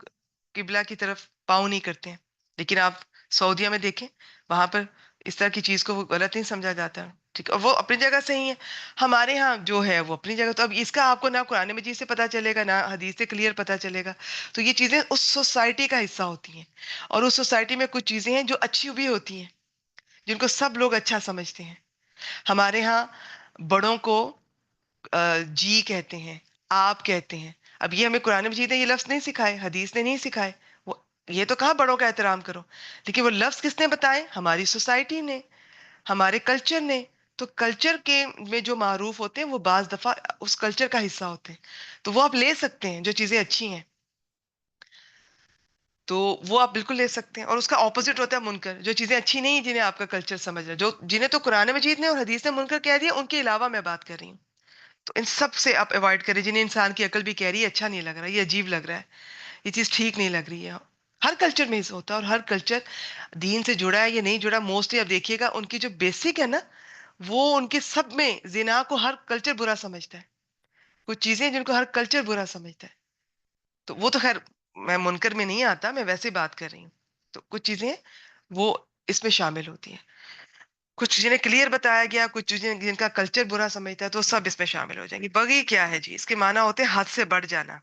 قبلہ کی طرف پاؤں نہیں کرتے ہیں، لیکن آپ سعودیہ میں دیکھیں، وہاں پر اس طرح کی چیز کو وہ غلط نہیں سمجھا جاتا. ٹھیک ہے، وہ اپنی جگہ صحیح ہے. ہمارے ہاں جو ہے وہ اپنی جگہ. تو اب اس کا آپ کو نہ قرآن مجید سے پتہ چلے گا، نہ حدیث سے کلیئر پتہ چلے گا. تو یہ چیزیں اس سوسائٹی کا حصہ ہوتی ہیں، اور اس سوسائٹی میں کچھ چیزیں ہیں جو اچھی بھی ہوتی ہیں، جن کو سب لوگ اچھا سمجھتے ہیں. ہمارے ہاں بڑوں کو جی کہتے ہیں، آپ کہتے ہیں. اب یہ ہمیں قرآن مجید نے یہ لفظ نہیں سکھائے، حدیث نے نہیں سکھائے. وہ یہ تو کہا بڑوں کا احترام کرو، لیکن وہ لفظ کس نے بتائے؟ ہماری سوسائٹی نے، ہمارے کلچر نے. تو کلچر کے میں جو معروف ہوتے ہیں وہ بعض دفعہ اس کلچر کا حصہ ہوتے ہیں، تو وہ آپ لے سکتے ہیں جو چیزیں اچھی ہیں، تو وہ آپ بالکل لے سکتے ہیں. اور اس کا اپوزٹ ہوتا ہے منکر، جو چیزیں اچھی نہیں جنہیں آپ کا کلچر سمجھ رہا ہے، جو جنہیں تو قرآن مجید نے اور حدیث نے منکر کہہ دیا، ان کے علاوہ میں بات کر رہی ہوں. تو ان سب سے آپ اوائڈ کریں جنہیں انسان کی عقل بھی کہہ رہی ہے اچھا نہیں لگ رہا، یہ عجیب لگ رہا ہے، یہ چیز ٹھیک نہیں لگ رہی ہے. ہر کلچر میں اس ہوتا ہے، اور ہر کلچر دین سے جڑا ہے یا نہیں جڑا. موسٹلی آپ دیکھیے گا ان کی جو بیسک ہے نا، وہ ان کے سب میں زنا کو ہر کلچر برا سمجھتا ہے. کچھ چیزیں جن کو ہر کلچر برا سمجھتا ہے، تو وہ تو خیر میں منکر میں نہیں آتا، میں ویسے بات کر رہی ہوں. تو کچھ چیزیں وہ اس میں شامل ہوتی ہیں، کچھ جنہیں کلیئر بتایا گیا، کچھ چیزیں جن کا کلچر برا سمجھتا ہے، تو سب اس میں شامل ہو جائیں گی. بغی کیا ہے جی؟ اس کے معنی ہوتے ہیں حد سے بڑھ جانا،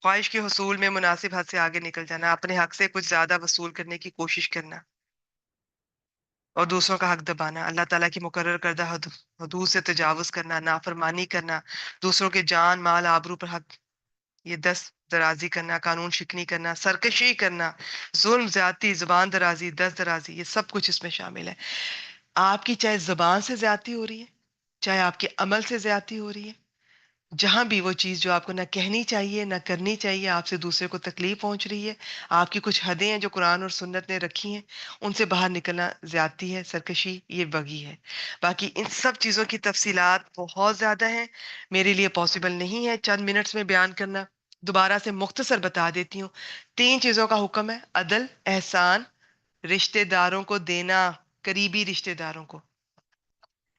خواہش کے حصول میں مناسب حد سے آگے نکل جانا، اپنے حق سے کچھ زیادہ وصول کرنے کی کوشش کرنا اور دوسروں کا حق دبانا، اللہ تعالیٰ کی مقرر کردہ حدود سے تجاوز کرنا، نافرمانی کرنا، دوسروں کے جان مال آبرو پر حق یہ دست درازی کرنا، قانون شکنی کرنا، سرکشی کرنا، ظلم، زیادتی، زبان درازی، دست درازی، یہ سب کچھ اس میں شامل ہے. آپ کی چاہے زبان سے زیادتی ہو رہی ہے، چاہے آپ کے عمل سے زیادتی ہو رہی ہے، جہاں بھی وہ چیز جو آپ کو نہ کہنی چاہیے نہ کرنی چاہیے، آپ سے دوسرے کو تکلیف پہنچ رہی ہے، آپ کی کچھ حدیں ہیں جو قرآن اور سنت نے رکھی ہیں، ان سے باہر نکلنا زیادتی ہے، سرکشی، یہ بغی ہے. باقی ان سب چیزوں کی تفصیلات بہت زیادہ ہیں، میرے لیے پاسبل نہیں ہے چند منٹس میں بیان کرنا. دوبارہ سے مختصر بتا دیتی ہوں. 3 چیزوں کا حکم ہے: عدل، احسان، رشتہ داروں کو دینا، قریبی رشتہ داروں کو.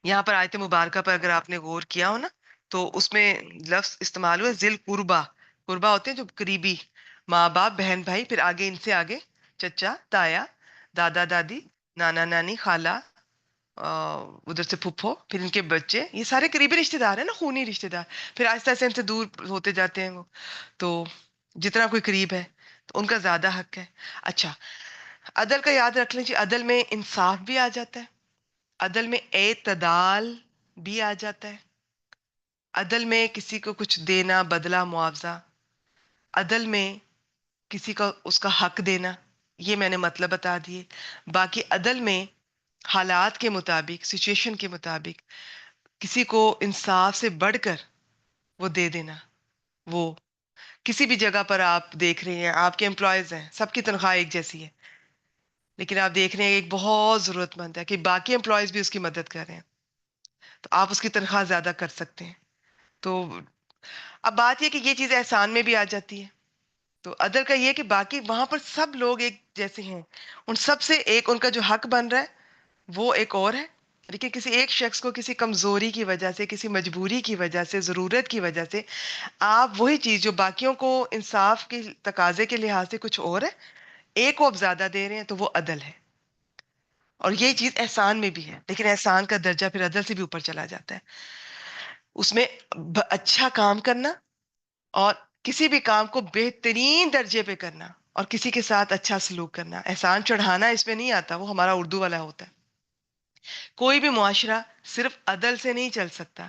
یہاں پر آیت مبارکہ پر اگر آپ نے غور کیا ہو نا، تو اس میں لفظ استعمال ہوا ذل قربا. قربا ہوتے ہیں جو قریبی، ماں باپ، بہن بھائی، پھر آگے ان سے آگے چچا تایا، دادا دادی، نانا نانی، خالہ، ادھر سے پھپھو، پھر ان کے بچے، یہ سارے قریبی رشتہ دار ہیں نا، خونی رشتہ دار. پھر آہستہ آہستہ ان سے دور ہوتے جاتے ہیں وہ. تو جتنا کوئی قریب ہے تو ان کا زیادہ حق ہے. اچھا، عدل کا یاد رکھ لیجیے، عدل میں انصاف بھی آ جاتا ہے، عدل میں اعتدال بھی آ جاتا ہے، عدل میں کسی کو کچھ دینا، بدلہ، معاوضہ، عدل میں کسی کا اس کا حق دینا، یہ میں نے مطلب بتا دیے. باقی عدل میں حالات کے مطابق، سچویشن کے مطابق کسی کو انصاف سے بڑھ کر وہ دے دینا. وہ کسی بھی جگہ پر آپ دیکھ رہے ہیں، آپ کے امپلائیز ہیں، سب کی تنخواہ ایک جیسی ہے، لیکن آپ دیکھ رہے ہیں ایک بہت ضرورت مند ہے کہ باقی امپلائیز بھی اس کی مدد کر رہے ہیں، تو آپ اس کی تنخواہ زیادہ کر سکتے ہیں. تو اب بات یہ کہ یہ چیز احسان میں بھی آ جاتی ہے. تو عدل کا یہ کہ باقی وہاں پر سب لوگ ایک جیسے ہیں، ان سب سے ایک ان کا جو حق بن رہا ہے وہ ایک اور ہے. لیکن کسی ایک شخص کو کسی کمزوری کی وجہ سے، کسی مجبوری کی وجہ سے، ضرورت کی وجہ سے آپ وہی چیز جو باقیوں کو انصاف کے تقاضے کے لحاظ سے کچھ اور ہے، ایک کو آپ زیادہ دے رہے ہیں، تو وہ عدل ہے. اور یہ چیز احسان میں بھی ہے، لیکن احسان کا درجہ پھر عدل سے بھی اوپر چلا جاتا ہے. اس میں اچھا کام کرنا اور کسی بھی کام کو بہترین درجے پہ کرنا اور کسی کے ساتھ اچھا سلوک کرنا. احسان چڑھانا اس میں نہیں آتا، وہ ہمارا اردو والا ہوتا ہے. کوئی بھی معاشرہ صرف عدل سے نہیں چل سکتا،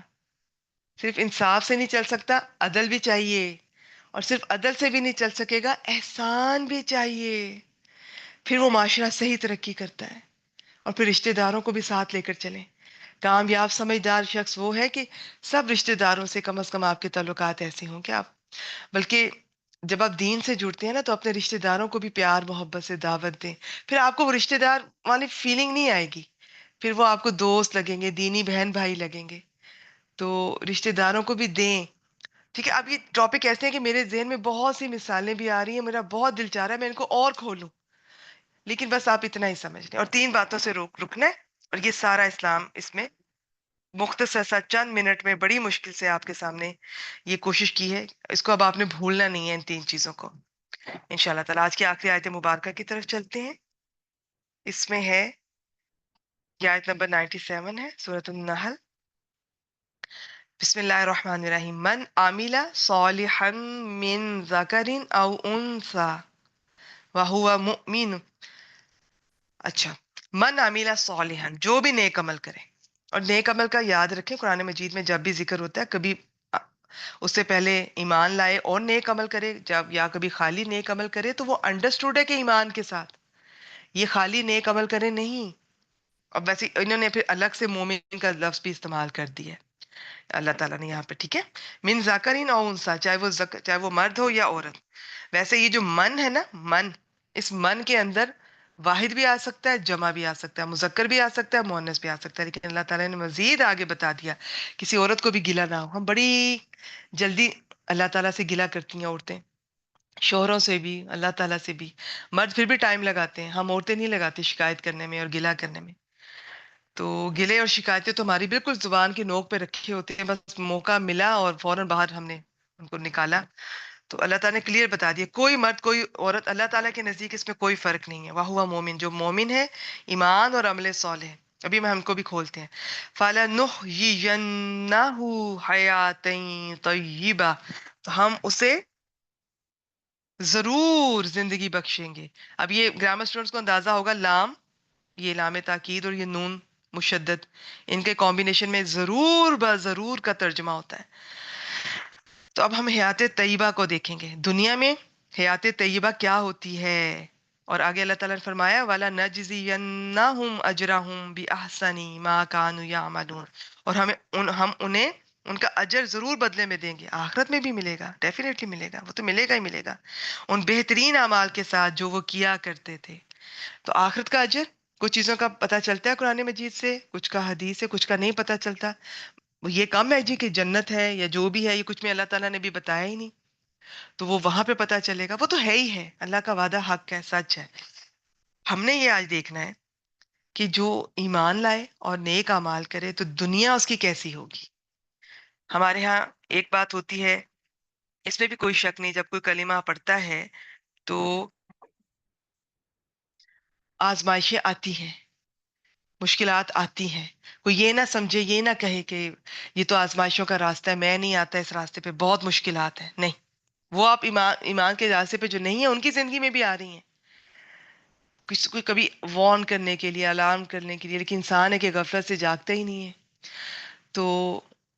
صرف انصاف سے نہیں چل سکتا، عدل بھی چاہیے. اور صرف عدل سے بھی نہیں چل سکے گا، احسان بھی چاہیے. پھر وہ معاشرہ صحیح ترقی کرتا ہے. اور پھر رشتہ داروں کو بھی ساتھ لے کر چلیں. کامیاب سمجھدار شخص وہ ہے کہ سب رشتہ داروں سے کم از کم آپ کے تعلقات ایسے ہوں کہ آپ، بلکہ جب آپ دین سے جڑتے ہیں نا تو اپنے رشتہ داروں کو بھی پیار محبت سے دعوت دیں. پھر آپ کو وہ رشتہ دار والی فیلنگ نہیں آئے گی، پھر وہ آپ کو دوست لگیں گے، دینی بہن بھائی لگیں گے. تو رشتہ داروں کو بھی دیں. ٹھیک ہے. اب یہ ٹاپک ایسے ہیں کہ میرے ذہن میں بہت سی مثالیں بھی آ رہی ہیں، میرا بہت دل چاہ رہا ہے میں ان کو اور کھولوں، لیکن بس آپ اتنا ہی سمجھ لیں اور تین باتوں سے رکنا ہے. اور یہ سارا اسلام اس میں مختصر سا چند منٹ میں بڑی مشکل سے آپ کے سامنے یہ کوشش کی ہے. اس کو اب آپ نے بھولنا نہیں ہے، ان تین چیزوں کو. انشاءاللہ تعالیٰ آج کی آخری آیت مبارکہ کی طرف چلتے ہیں. اس میں ہے، یہ آیت نمبر 97 ہے، سورۃ النحل. بسم اللہ الرحمن الرحیم. من عمل صالحا من ذکر او انثى وهو مؤمن. اچھا، من عمل صالحا، جو بھی نیک عمل کرے. اور نیک عمل کا یاد رکھیں، قرآن مجید میں جب بھی ذکر ہوتا ہے، کبھی اس سے پہلے ایمان لائے اور نیک عمل کرے، جب یا کبھی خالی نیک عمل کرے تو وہ انڈرسٹوڈ ہے کہ ایمان کے ساتھ، یہ خالی نیک عمل کرے نہیں. اور ویسے انہوں نے پھر الگ سے مومن کا لفظ بھی استعمال کر دیا ہے اللہ تعالیٰ نے یہاں پہ. ٹھیک ہے، من ذکرین او انثی، چاہے وہ مرد ہو یا عورت. ویسے یہ جو من ہے نا، من، اس من کے اندر واحد بھی آ سکتا ہے، جمع بھی آ سکتا ہے، مذکر بھی آ سکتا ہے، مؤنث بھی آ سکتا ہے. لیکن اللہ تعالیٰ نے مزید آگے بتا دیا کسی عورت کو بھی گلا نہ ہو. ہم بڑی جلدی اللہ تعالیٰ سے گلا کرتی ہیں عورتیں، شوہروں سے بھی، اللہ تعالیٰ سے بھی. مرد پھر بھی ٹائم لگاتے ہیں، ہم عورتیں نہیں لگاتی شکایت کرنے میں اور گلا کرنے میں. تو گلے اور شکایتیں تو ہماری بالکل زبان کی نوک پہ رکھے ہوتے ہیں، بس موقع ملا اور فوراً باہر ہم نے ان کو نکالا. تو اللہ تعالیٰ نے کلیئر بتا دیا، کوئی مرد کوئی عورت، اللہ تعالیٰ کے نزدیک اس میں کوئی فرق نہیں ہے. وَهُوَ مومن، جو مومن ہے، ایمان اور عمل صالح. ابھی میں ہم کو بھی کھولتے ہیں. فَلَنُحْيِيَنَّهُ حَيَاتً طَيِّبَةً، تو ہم اسے ضرور زندگی بخشیں گے. اب یہ گرامر اسٹوڈنٹس کو اندازہ ہوگا، لام، یہ لام تاکید اور یہ نون مشدد، ان کے کمبینیشن میں ضرور با ضرور کا ترجمہ ہوتا ہے. تو اب ہم حیات طیبہ کو دیکھیں گے. دنیا میں حیات طیبہ کیا ہوتی ہے؟ اور آگے اللہ تعالیٰ نے فرمایا وَلَا نَجْزِيَنَّهُمْ أَجْرَهُمْ بِأَحْسَنِ مَا كَانُوا يَعْمَلُونَ، اور ہم انہیں ان کا اجر ضرور بدلے میں دیں گے. آخرت میں بھی ملے گا، ڈیفینیٹلی ملے گا، وہ تو ملے گا ہی ملے گا، ان بہترین اعمال کے ساتھ جو وہ کیا کرتے تھے. تو آخرت کا اجر کچھ چیزوں کا پتہ چلتا ہے قرآن مجید سے، کچھ کا حدیث سے، کچھ کا نہیں پتہ چلتا. یہ کم ہے جی کہ جنت ہے یا جو بھی ہے، یہ کچھ میں اللہ تعالیٰ نے بھی بتایا ہی نہیں، تو وہ وہاں پہ پتہ چلے گا. وہ تو ہے ہی ہے، اللہ کا وعدہ حق ہے، سچ ہے. ہم نے یہ آج دیکھنا ہے کہ جو ایمان لائے اور نیک اعمال کرے تو دنیا اس کی کیسی ہوگی. ہمارے ہاں ایک بات ہوتی ہے، اس میں بھی کوئی شک نہیں، جب کوئی کلمہ پڑھتا ہے تو آزمائشیں آتی ہیں، مشکلات آتی ہیں. کوئی یہ نہ سمجھے، یہ نہ کہے کہ یہ تو آزمائشوں کا راستہ ہے، میں نہیں آتا اس راستے پہ، بہت مشکلات ہیں. نہیں، وہ آپ ایمان کے راستے پہ جو نہیں ہے ان کی زندگی میں بھی آ رہی ہیں، کسی کو کبھی وارن کرنے کے لیے، الارم کرنے کے لیے. لیکن انسان ہے کہ غفلت سے جاگتا ہی نہیں ہے. تو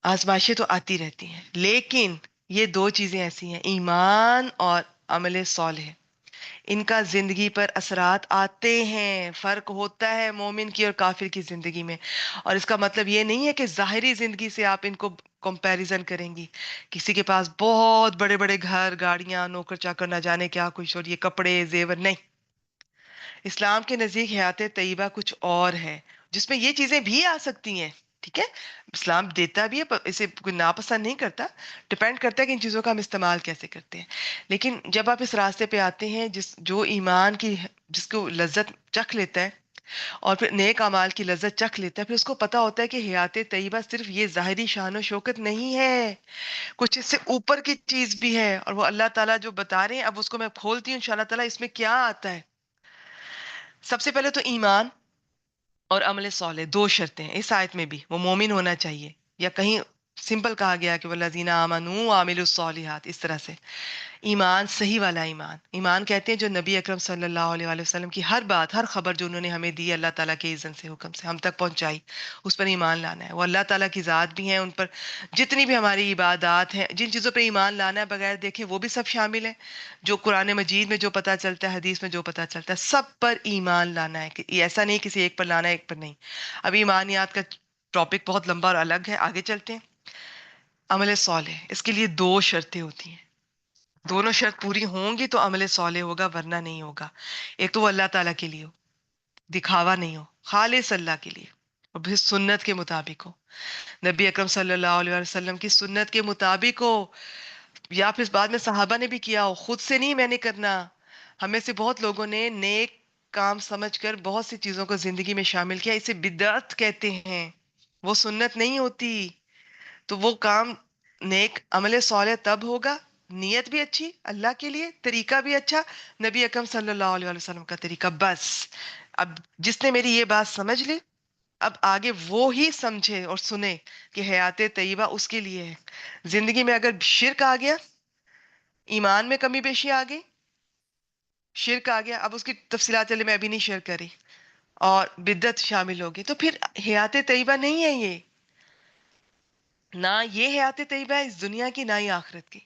آزمائشیں تو آتی رہتی ہیں، لیکن یہ دو چیزیں ایسی ہیں، ایمان اور عمل صالح، ان کا زندگی پر اثرات آتے ہیں. فرق ہوتا ہے مومن کی اور کافر کی زندگی میں. اور اس کا مطلب یہ نہیں ہے کہ ظاہری زندگی سے آپ ان کو کمپیریزن کریں گی. کسی کے پاس بہت بڑے بڑے گھر، گاڑیاں، نوکر چاکر، نہ جانے کیا کچھ، اور یہ کپڑے زیور، نہیں. اسلام کے نزدیک حیات طیبہ کچھ اور ہے، جس میں یہ چیزیں بھی آ سکتی ہیں، ٹھیک ہے، اسلام دیتا بھی ہے، اسے کوئی ناپسند نہیں کرتا، ڈپینڈ کرتا ہے کہ ان چیزوں کا ہم استعمال کیسے کرتے ہیں۔ لیکن جب آپ اس راستے پہ آتے ہیں، جو ایمان کی، جس کو لذت چکھ لیتا ہے اور پھر نیک اعمال کی لذت چکھ لیتا ہے، پھر اس کو پتا ہوتا ہے کہ حیات طیبہ صرف یہ ظاہری شان و شوکت نہیں ہے، کچھ اس سے اوپر کی چیز بھی ہے، اور وہ اللہ تعالیٰ جو بتا رہے ہیں، اب اس کو میں کھولتی ہوں انشاءاللہ تعالیٰ، اس میں کیا آتا ہے۔ سب سے پہلے تو ایمان اور عمل صالح، دو شرطیں ہیں اس آیت میں بھی، وہ مومن ہونا چاہیے، یا کہیں سمپل کہا گیا کہ والذین آمنوا وعملوا الصالحات، اس طرح سے ایمان، صحیح والا ایمان۔ ایمان کہتے ہیں جو نبی اکرم صلی اللہ علیہ وآلہ وسلم کی ہر بات، ہر خبر جو انہوں نے ہمیں دی اللہ تعالیٰ کے اذن سے، حکم سے ہم تک پہنچائی، اس پر ایمان لانا ہے۔ وہ اللہ تعالیٰ کی ذات بھی ہیں، ان پر جتنی بھی ہماری عبادات ہیں، جن چیزوں پہ ایمان لانا ہے بغیر دیکھے وہ بھی سب شامل ہیں، جو قرآن مجید میں جو پتہ چلتا ہے، حدیث میں جو پتہ چلتا ہے، سب پر ایمان لانا ہے، کہ یہ ایسا نہیں کسی ایک پر لانا ہے ایک پر نہیں۔ اب ایمانیات کا ٹاپک بہت لمبا اور الگ ہے، آگے چلتے ہیں۔ عمل صالح، اس کے لیے دو شرطیں ہوتی ہیں، دونوں شرط پوری ہوں گی تو عمل صالح ہوگا، ورنہ نہیں ہوگا۔ ایک تو وہ اللہ تعالیٰ کے لیے ہو، دکھاوا نہیں ہو، خالص اللہ کے لیے، اور پھر سنت کے مطابق ہو، نبی اکرم صلی اللہ علیہ وسلم کی سنت کے مطابق ہو، یا پھر بعد میں صحابہ نے بھی کیا ہو، خود سے نہیں میں نے کرنا۔ ہمیں سے بہت لوگوں نے نیک کام سمجھ کر بہت سی چیزوں کو زندگی میں شامل کیا، اسے بدعت کہتے ہیں، وہ سنت نہیں ہوتی۔ تو وہ کام، نیک عمل صالح تب ہوگا، نیت بھی اچھی اللہ کے لیے، طریقہ بھی اچھا نبی اکرم صلی اللہ علیہ وسلم کا طریقہ، بس۔ اب جس نے میری یہ بات سمجھ لی، اب آگے وہ ہی سمجھے اور سنے کہ حیات طیبہ اس کے لیے ہے۔ زندگی میں اگر شرک آ گیا، ایمان میں کمی بیشی آ گئی، شرک آ گیا، اب اس کی تفصیلات چلے میں ابھی نہیں شیئر کری، اور بدعت شامل ہوگی، تو پھر حیات طیبہ نہیں ہے یہ، نہ یہ حیات طیبہ ہے اس دنیا کی، نہ ہی آخرت کی۔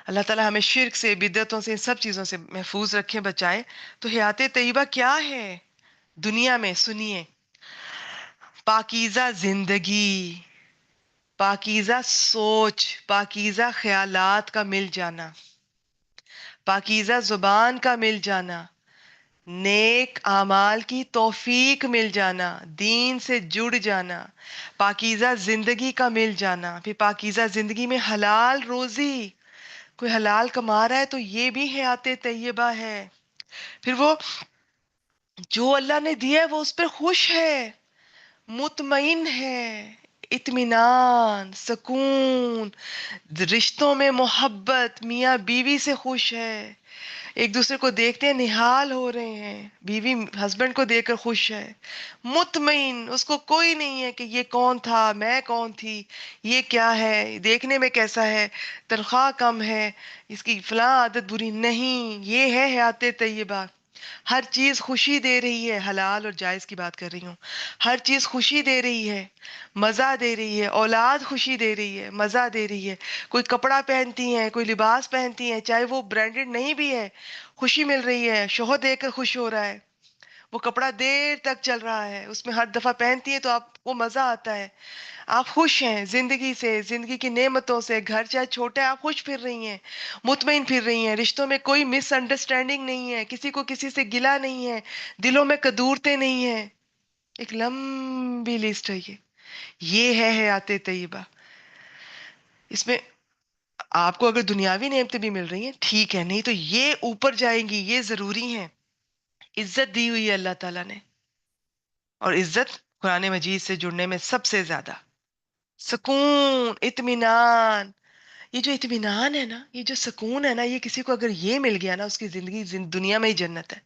اللہ تعالیٰ ہمیں شرک سے، بدعتوں سے، ان سب چیزوں سے محفوظ رکھے، بچائے۔ تو حیات طیبہ کیا ہے دنیا میں؟ سنیے، پاکیزہ زندگی، پاکیزہ سوچ، پاکیزہ خیالات کا مل جانا، پاکیزہ زبان کا مل جانا، نیک اعمال کی توفیق مل جانا، دین سے جڑ جانا، پاکیزہ زندگی کا مل جانا، پھر پاکیزہ زندگی میں حلال روزی، کوئی حلال کما رہا ہے تو یہ بھی حیات طیبہ ہے۔ پھر وہ جو اللہ نے دیا ہے وہ اس پر خوش ہے، مطمئن ہے، اطمینان، سکون، رشتوں میں محبت، میاں بیوی سے خوش ہے، ایک دوسرے کو دیکھتے ہیں نہال ہو رہے ہیں، بیوی ہسبینڈ کو دیکھ کر خوش ہے، مطمئن، اس کو کوئی نہیں ہے کہ یہ کون تھا، میں کون تھی، یہ کیا ہے، دیکھنے میں کیسا ہے، تنخواہ کم ہے، اس کی فلاں عادت بری نہیں، یہ ہے حیات طیبہ۔ ہر چیز خوشی دے رہی ہے، حلال اور جائز کی بات کر رہی ہوں، ہر چیز خوشی دے رہی ہے، مزہ دے رہی ہے، اولاد خوشی دے رہی ہے، مزہ دے رہی ہے، کوئی کپڑا پہنتی ہیں، کوئی لباس پہنتی ہیں، چاہے وہ برانڈڈ نہیں بھی ہے، خوشی مل رہی ہے، شوہر دیکھ کر خوش ہو رہا ہے، وہ کپڑا دیر تک چل رہا ہے، اس میں ہر دفعہ پہنتی ہے تو آپ کو مزہ آتا ہے، آپ خوش ہیں زندگی سے، زندگی کی نعمتوں سے، گھر چاہے چھوٹا ہے آپ خوش پھر رہی ہیں، مطمئن پھر رہی ہیں، رشتوں میں کوئی مس انڈرسٹینڈنگ نہیں ہے، کسی کو کسی سے گلہ نہیں ہے، دلوں میں کدورتیں نہیں ہیں، ایک لمبی لسٹ ہے یہ ہے حیات طیبہ۔ اس میں آپ کو اگر دنیاوی نعمتیں بھی مل رہی ہیں ٹھیک ہے، نہیں تو یہ اوپر جائیں گی، یہ ضروری ہیں۔ عزت دی ہوئی ہے اللہ تعالیٰ نے، اور عزت قرآن مجید سے جڑنے میں سب سے زیادہ، سکون، اطمینان، یہ جو اطمینان ہے نا، یہ جو سکون ہے نا، یہ کسی کو اگر یہ مل گیا نا، اس کی زندگی دنیا میں ہی جنت ہے۔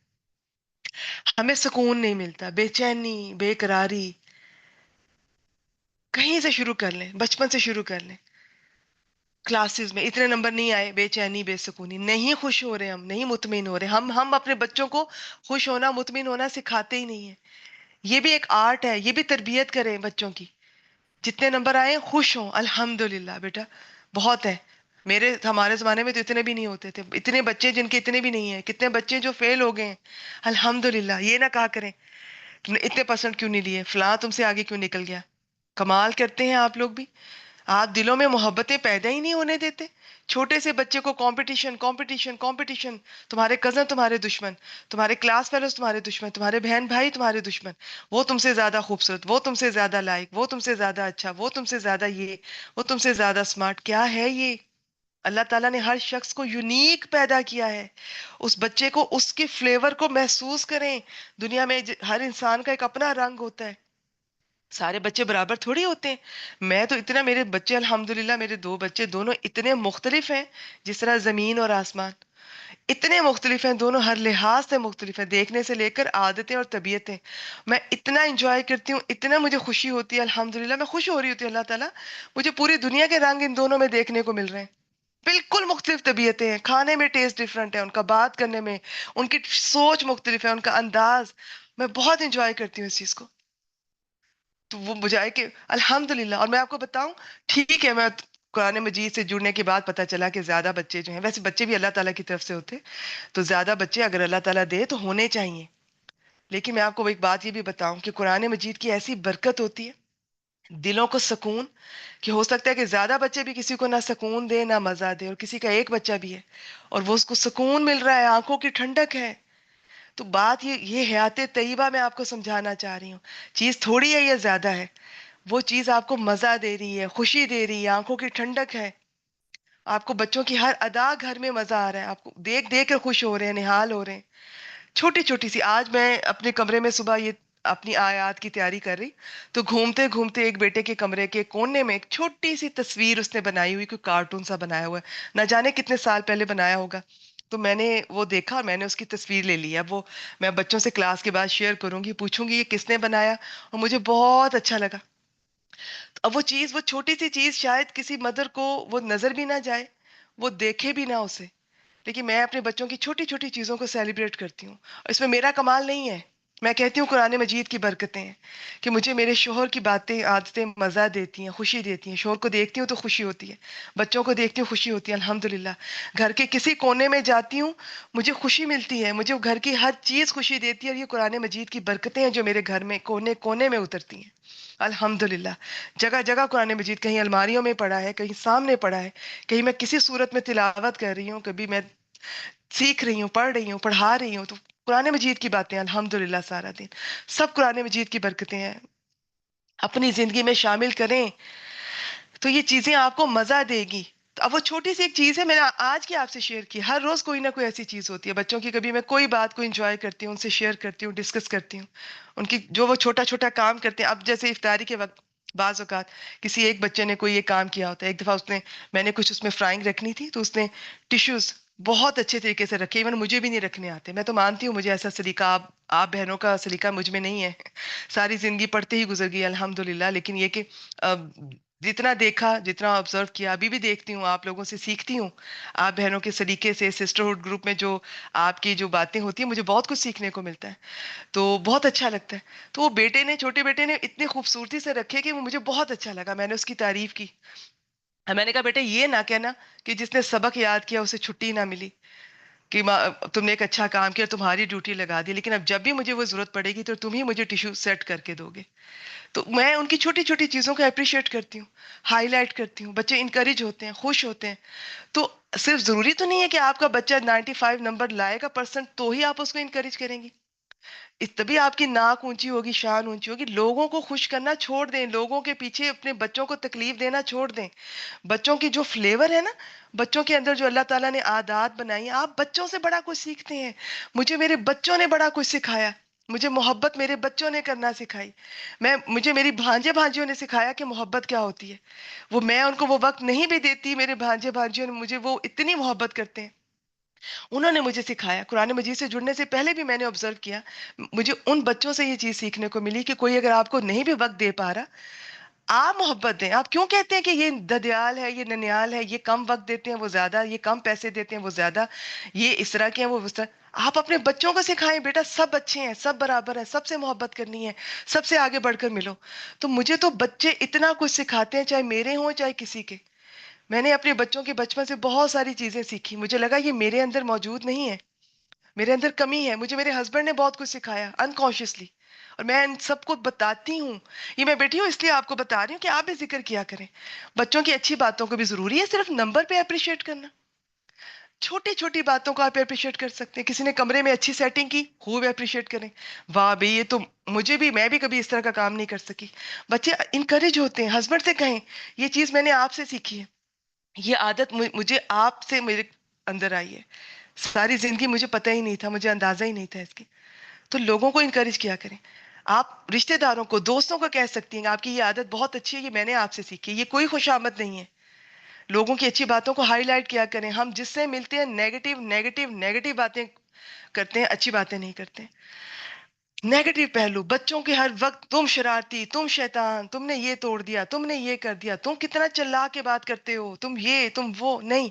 ہمیں سکون نہیں ملتا، بے چینی، بے قراری، کہیں سے شروع کر لیں، بچپن سے شروع کر لیں، کلاسز میں اتنے نمبر نہیں آئے، بے چینی، بے سکونی، نہیں خوش ہو رہے، ہم نہیں مطمئن ہو رہے، ہم اپنے بچوں کو خوش ہونا، مطمئن ہونا سکھاتے ہی نہیں ہیں۔ یہ بھی ایک آرٹ ہے، یہ بھی تربیت کریں بچوں کی، جتنے نمبر آئے خوش ہوں، الحمدللہ بیٹا بہت ہے۔ ہمارے زمانے میں تو اتنے بھی نہیں ہوتے تھے، اتنے بچے جن کے اتنے بھی نہیں ہیں، کتنے بچے جو فیل ہو گئے ہیں، الحمدللہ، یہ نہ کہا کریں تم نے اتنے پرسنٹ کیوں نہیں لیے، فلاں تم سے آگے کیوں نکل گیا۔ کمال کرتے ہیں آپ لوگ بھی، آپ دلوں میں محبتیں پیدا ہی نہیں ہونے دیتے. چھوٹے سے بچے کو کمپٹیشن کمپٹیشن کمپٹیشن، تمہارے کزن تمہارے دشمن، تمہارے کلاس فیلوز تمہارے دشمن، تمہارے بہن بھائی تمہارے دشمن، وہ تم سے زیادہ خوبصورت، وہ تم سے زیادہ لائق، وہ تم سے زیادہ اچھا، وہ تم سے زیادہ یہ، وہ تم سے زیادہ اسمارٹ. کیا ہے یہ؟ اللہ تعالیٰ نے ہر شخص کو یونیک پیدا کیا ہے. اس بچے کو اس کے فلیور کو محسوس کریں. دنیا میں ہر انسان کا ایک اپنا رنگ ہوتا ہے. سارے بچے برابر تھوڑی ہوتے ہیں. میں تو اتنا، میرے بچے الحمدللہ، میرے دو بچے دونوں اتنے مختلف ہیں جس طرح زمین اور آسمان. اتنے مختلف ہیں دونوں، ہر لحاظ سے مختلف ہیں، دیکھنے سے لے کر عادتیں اور طبیعتیں. میں اتنا انجوائے کرتی ہوں، اتنا مجھے خوشی ہوتی ہے الحمدللہ. میں خوش ہو رہی ہوتی ہوں اللہ تعالیٰ مجھے پوری دنیا کے رنگ ان دونوں میں دیکھنے کو مل رہے ہیں. بالکل مختلف طبیعتیں ہیں، کھانے میں ٹیسٹ ڈفرنٹ ہے، ان کا بات کرنے میں، ان کی سوچ مختلف ہے، ان کا انداز. میں بہت انجوائے کرتی ہوں اس چیز کو. تو وہ بجائے کہ الحمدللہ. اور میں آپ کو بتاؤں، ٹھیک ہے، میں قرآن مجید سے جڑنے کے بعد پتہ چلا کہ زیادہ بچے جو ہیں، ویسے بچے بھی اللہ تعالیٰ کی طرف سے ہوتے، تو زیادہ بچے اگر اللہ تعالیٰ دے تو ہونے چاہیے. لیکن میں آپ کو ایک بات یہ بھی بتاؤں کہ قرآن مجید کی ایسی برکت ہوتی ہے، دلوں کو سکون، کہ ہو سکتا ہے کہ زیادہ بچے بھی کسی کو نہ سکون دے نہ مزہ دے، اور کسی کا ایک بچہ بھی ہے اور وہ اس کو سکون مل رہا ہے، آنکھوں کی ٹھنڈک ہے. تو بات یہ حیات طیبہ میں آپ کو سمجھانا چاہ رہی ہوں. چیز تھوڑی ہے یا زیادہ ہے، وہ چیز آپ کو مزہ دے رہی ہے، خوشی دے رہی ہے، آنکھوں کی ٹھنڈک ہے. آپ کو بچوں کی ہر ادا گھر میں مزہ آ رہا ہے، آپ کو دیکھ دیکھ کر خوش ہو رہے ہیں، نہال ہو رہے ہیں. چھوٹی چھوٹی سی، آج میں اپنے کمرے میں صبح یہ اپنی آیات کی تیاری کر رہی، تو گھومتے گھومتے ایک بیٹے کے کمرے کے کونے میں ایک چھوٹی سی تصویر اس نے بنائی ہوئی، کوئی کارٹون سا بنایا ہوا ہے، نہ جانے کتنے سال پہلے بنایا ہوگا. تو میں نے وہ دیکھا اور میں نے اس کی تصویر لے لی. اب وہ میں بچوں سے کلاس کے بعد شیئر کروں گی، پوچھوں گی یہ کس نے بنایا، اور مجھے بہت اچھا لگا. اب وہ چیز، وہ چھوٹی سی چیز شاید کسی مدر کو وہ نظر بھی نہ جائے، وہ دیکھے بھی نہ اسے، لیکن میں اپنے بچوں کی چھوٹی چھوٹی چیزوں کو سیلیبریٹ کرتی ہوں. اور اس میں میرا کمال نہیں ہے، میں کہتی ہوں قرآن مجید کی برکتیں ہیں کہ مجھے میرے شوہر کی باتیں عادتیں مزہ دیتی ہیں، خوشی دیتی ہیں. شوہر کو دیکھتی ہوں تو خوشی ہوتی ہے، بچوں کو دیکھتی ہوں خوشی ہوتی ہے الحمدللہ. گھر کے کسی کونے میں جاتی ہوں مجھے خوشی ملتی ہے، مجھے گھر کی ہر چیز خوشی دیتی ہے. اور یہ قرآن مجید کی برکتیں ہیں جو میرے گھر میں کونے کونے میں اترتی ہیں الحمدللہ. جگہ جگہ قرآن مجید، کہیں الماریوں میں پڑا ہے، کہیں سامنے پڑا ہے، کہیں میں کسی صورت میں تلاوت کر رہی ہوں، کبھی میں سیکھ رہی ہوں، پڑھ رہی ہوں، پڑھا رہی ہوں، تو قرآن مجید کی باتیں الحمدللہ سارا دن. سب قرآن مجید کی برکتیں ہیں، اپنی زندگی میں شامل کریں تو یہ چیزیں آپ کو مزہ دے گی. تو اب وہ چھوٹی سی ایک چیز ہے، میں نے آج کی آپ سے شیئر کی. ہر روز کوئی نہ کوئی ایسی چیز ہوتی ہے بچوں کی، کبھی میں کوئی بات کو انجوائے کرتی ہوں، ان سے شیئر کرتی ہوں، ڈسکس کرتی ہوں ان کی جو وہ چھوٹا چھوٹا کام کرتے ہیں. اب جیسے افطاری کے وقت بعض اوقات کسی ایک بچے نے کوئی ایک کام کیا ہوتا ہے. ایک دفعہ اس نے، میں نے کچھ اس میں فرائنگ رکھنی تھی تو اس نے ٹیشوز بہت اچھے طریقے سے رکھے، ایون مجھے بھی نہیں رکھنے آتے. میں تو مانتی ہوں مجھے ایسا سلیقہ، آپ بہنوں کا سلیقہ مجھ میں نہیں ہے، ساری زندگی پڑھتے ہی گزر گئی الحمدللہ. لیکن یہ کہ جتنا دیکھا، جتنا آبزرو کیا، ابھی بھی دیکھتی ہوں، آپ لوگوں سے سیکھتی ہوں، آپ بہنوں کے سلیقے سے، سسٹرہڈ گروپ میں جو آپ کی جو باتیں ہوتی ہیں، مجھے بہت کچھ سیکھنے کو ملتا ہے، تو بہت اچھا لگتا ہے. تو وہ بیٹے نے، چھوٹے بیٹے نے اتنی خوبصورتی سے رکھے کہ وہ مجھے بہت اچھا لگا. میں نے اس کی تعریف کی. میں نے کہا بیٹے یہ نہ کہنا کہ جس نے سبق یاد کیا اسے چھٹی نہ ملی، کہ تم نے ایک اچھا کام کیا، تمہاری ڈیوٹی لگا دی، لیکن اب جب بھی مجھے وہ ضرورت پڑے گی تو تم ہی مجھے ٹیشو سیٹ کر کے دو گے. تو میں ان کی چھوٹی چھوٹی چیزوں کو اپریشیٹ کرتی ہوں، ہائی لائٹ کرتی ہوں. بچے انکریج ہوتے ہیں، خوش ہوتے ہیں. تو صرف ضروری تو نہیں ہے کہ آپ کا بچہ 95 نمبر لائے گا پرسنٹ تو ہی آپ اس کو انکریج کریں گی. اس تبھی آپ کی ناک اونچی ہوگی، شان اونچی ہوگی. لوگوں کو خوش کرنا چھوڑ دیں، لوگوں کے پیچھے اپنے بچوں کو تکلیف دینا چھوڑ دیں. بچوں کی جو فلیور ہے نا، بچوں کے اندر جو اللہ تعالیٰ نے عادات بنائی ہیں، آپ بچوں سے بڑا کچھ سیکھتے ہیں. مجھے میرے بچوں نے بڑا کچھ سکھایا، مجھے محبت میرے بچوں نے کرنا سکھائی. مجھے میری بھانجے بھانجیوں نے سکھایا کہ محبت کیا ہوتی ہے. وہ میں ان کو وہ وقت نہیں بھی دیتی، میرے بھانجے بھانجیوں نے مجھے وہ اتنی محبت کرتے ہیں. انہوں نے مجھے سکھایا. قرآن مجید سے جڑنے سے پہلے بھی میں نے آبزرو کیا، مجھے ان بچوں سے یہ چیز سیکھنے کو ملی کہ کوئی اگر آپ کو نہیں بھی وقت دے پا رہا، آپ محبت دیں. آپ کیوں کہتے ہیں کہ یہ ددیال ہے، یہ ننیال ہے، یہ کم وقت دیتے ہیں وہ زیادہ، یہ کم پیسے دیتے ہیں وہ زیادہ، یہ اس طرح کے ہیں وہ اس طرح. آپ اپنے بچوں کو سکھائیں بیٹا سب اچھے ہیں، سب برابر ہیں، سب سے محبت کرنی ہے، سب سے آگے بڑھ کر ملو. تو مجھے تو بچے اتنا کچھ سکھاتے ہیں، چاہے میرے ہوں چاہے کسی کے. میں نے اپنے بچوں کے بچپن سے بہت ساری چیزیں سیکھی. مجھے لگا یہ میرے اندر موجود نہیں ہے، میرے اندر کمی ہے. مجھے میرے ہسبینڈ نے بہت کچھ سکھایا انکانشیسلی، اور میں ان سب کو بتاتی ہوں. یہ میں بیٹھی ہوں اس لیے آپ کو بتا رہی ہوں کہ آپ بھی ذکر کیا کریں. بچوں کی اچھی باتوں کو بھی ضروری ہے. صرف نمبر پہ اپریشیٹ کرنا، چھوٹی چھوٹی باتوں کو آپ اپریشیٹ کر سکتے ہیں. کسی نے کمرے میں اچھی سیٹنگ کی، خوب اپریشیٹ کریں. واہ بھئی یہ تو مجھے بھی، میں بھی کبھی اس طرح کا کام نہیں کر سکی. بچے انکریج ہوتے ہیں. ہسبینڈ سے کہیں یہ چیز میں نے آپ سے سیکھی ہے، یہ عادت مجھے آپ سے میرے اندر آئی ہے، ساری زندگی مجھے پتہ ہی نہیں تھا، مجھے اندازہ ہی نہیں تھا اس کی. تو لوگوں کو انکریج کیا کریں. آپ رشتہ داروں کو، دوستوں کو کہہ سکتی ہیں آپ کی یہ عادت بہت اچھی ہے، یہ میں نے آپ سے سیکھی ہے. یہ کوئی خوش آمد نہیں ہے. لوگوں کی اچھی باتوں کو ہائی لائٹ کیا کریں. ہم جس سے ملتے ہیں نیگیٹو نیگیٹو نیگیٹو باتیں کرتے ہیں، اچھی باتیں نہیں کرتے. نیگیٹو پہلو بچوں کے ہر وقت، تم شرارتی، تم شیطان، تم نے یہ توڑ دیا، تم نے یہ کر دیا، تم کتنا چلا کے بات کرتے ہو، تم یہ تم وہ نہیں.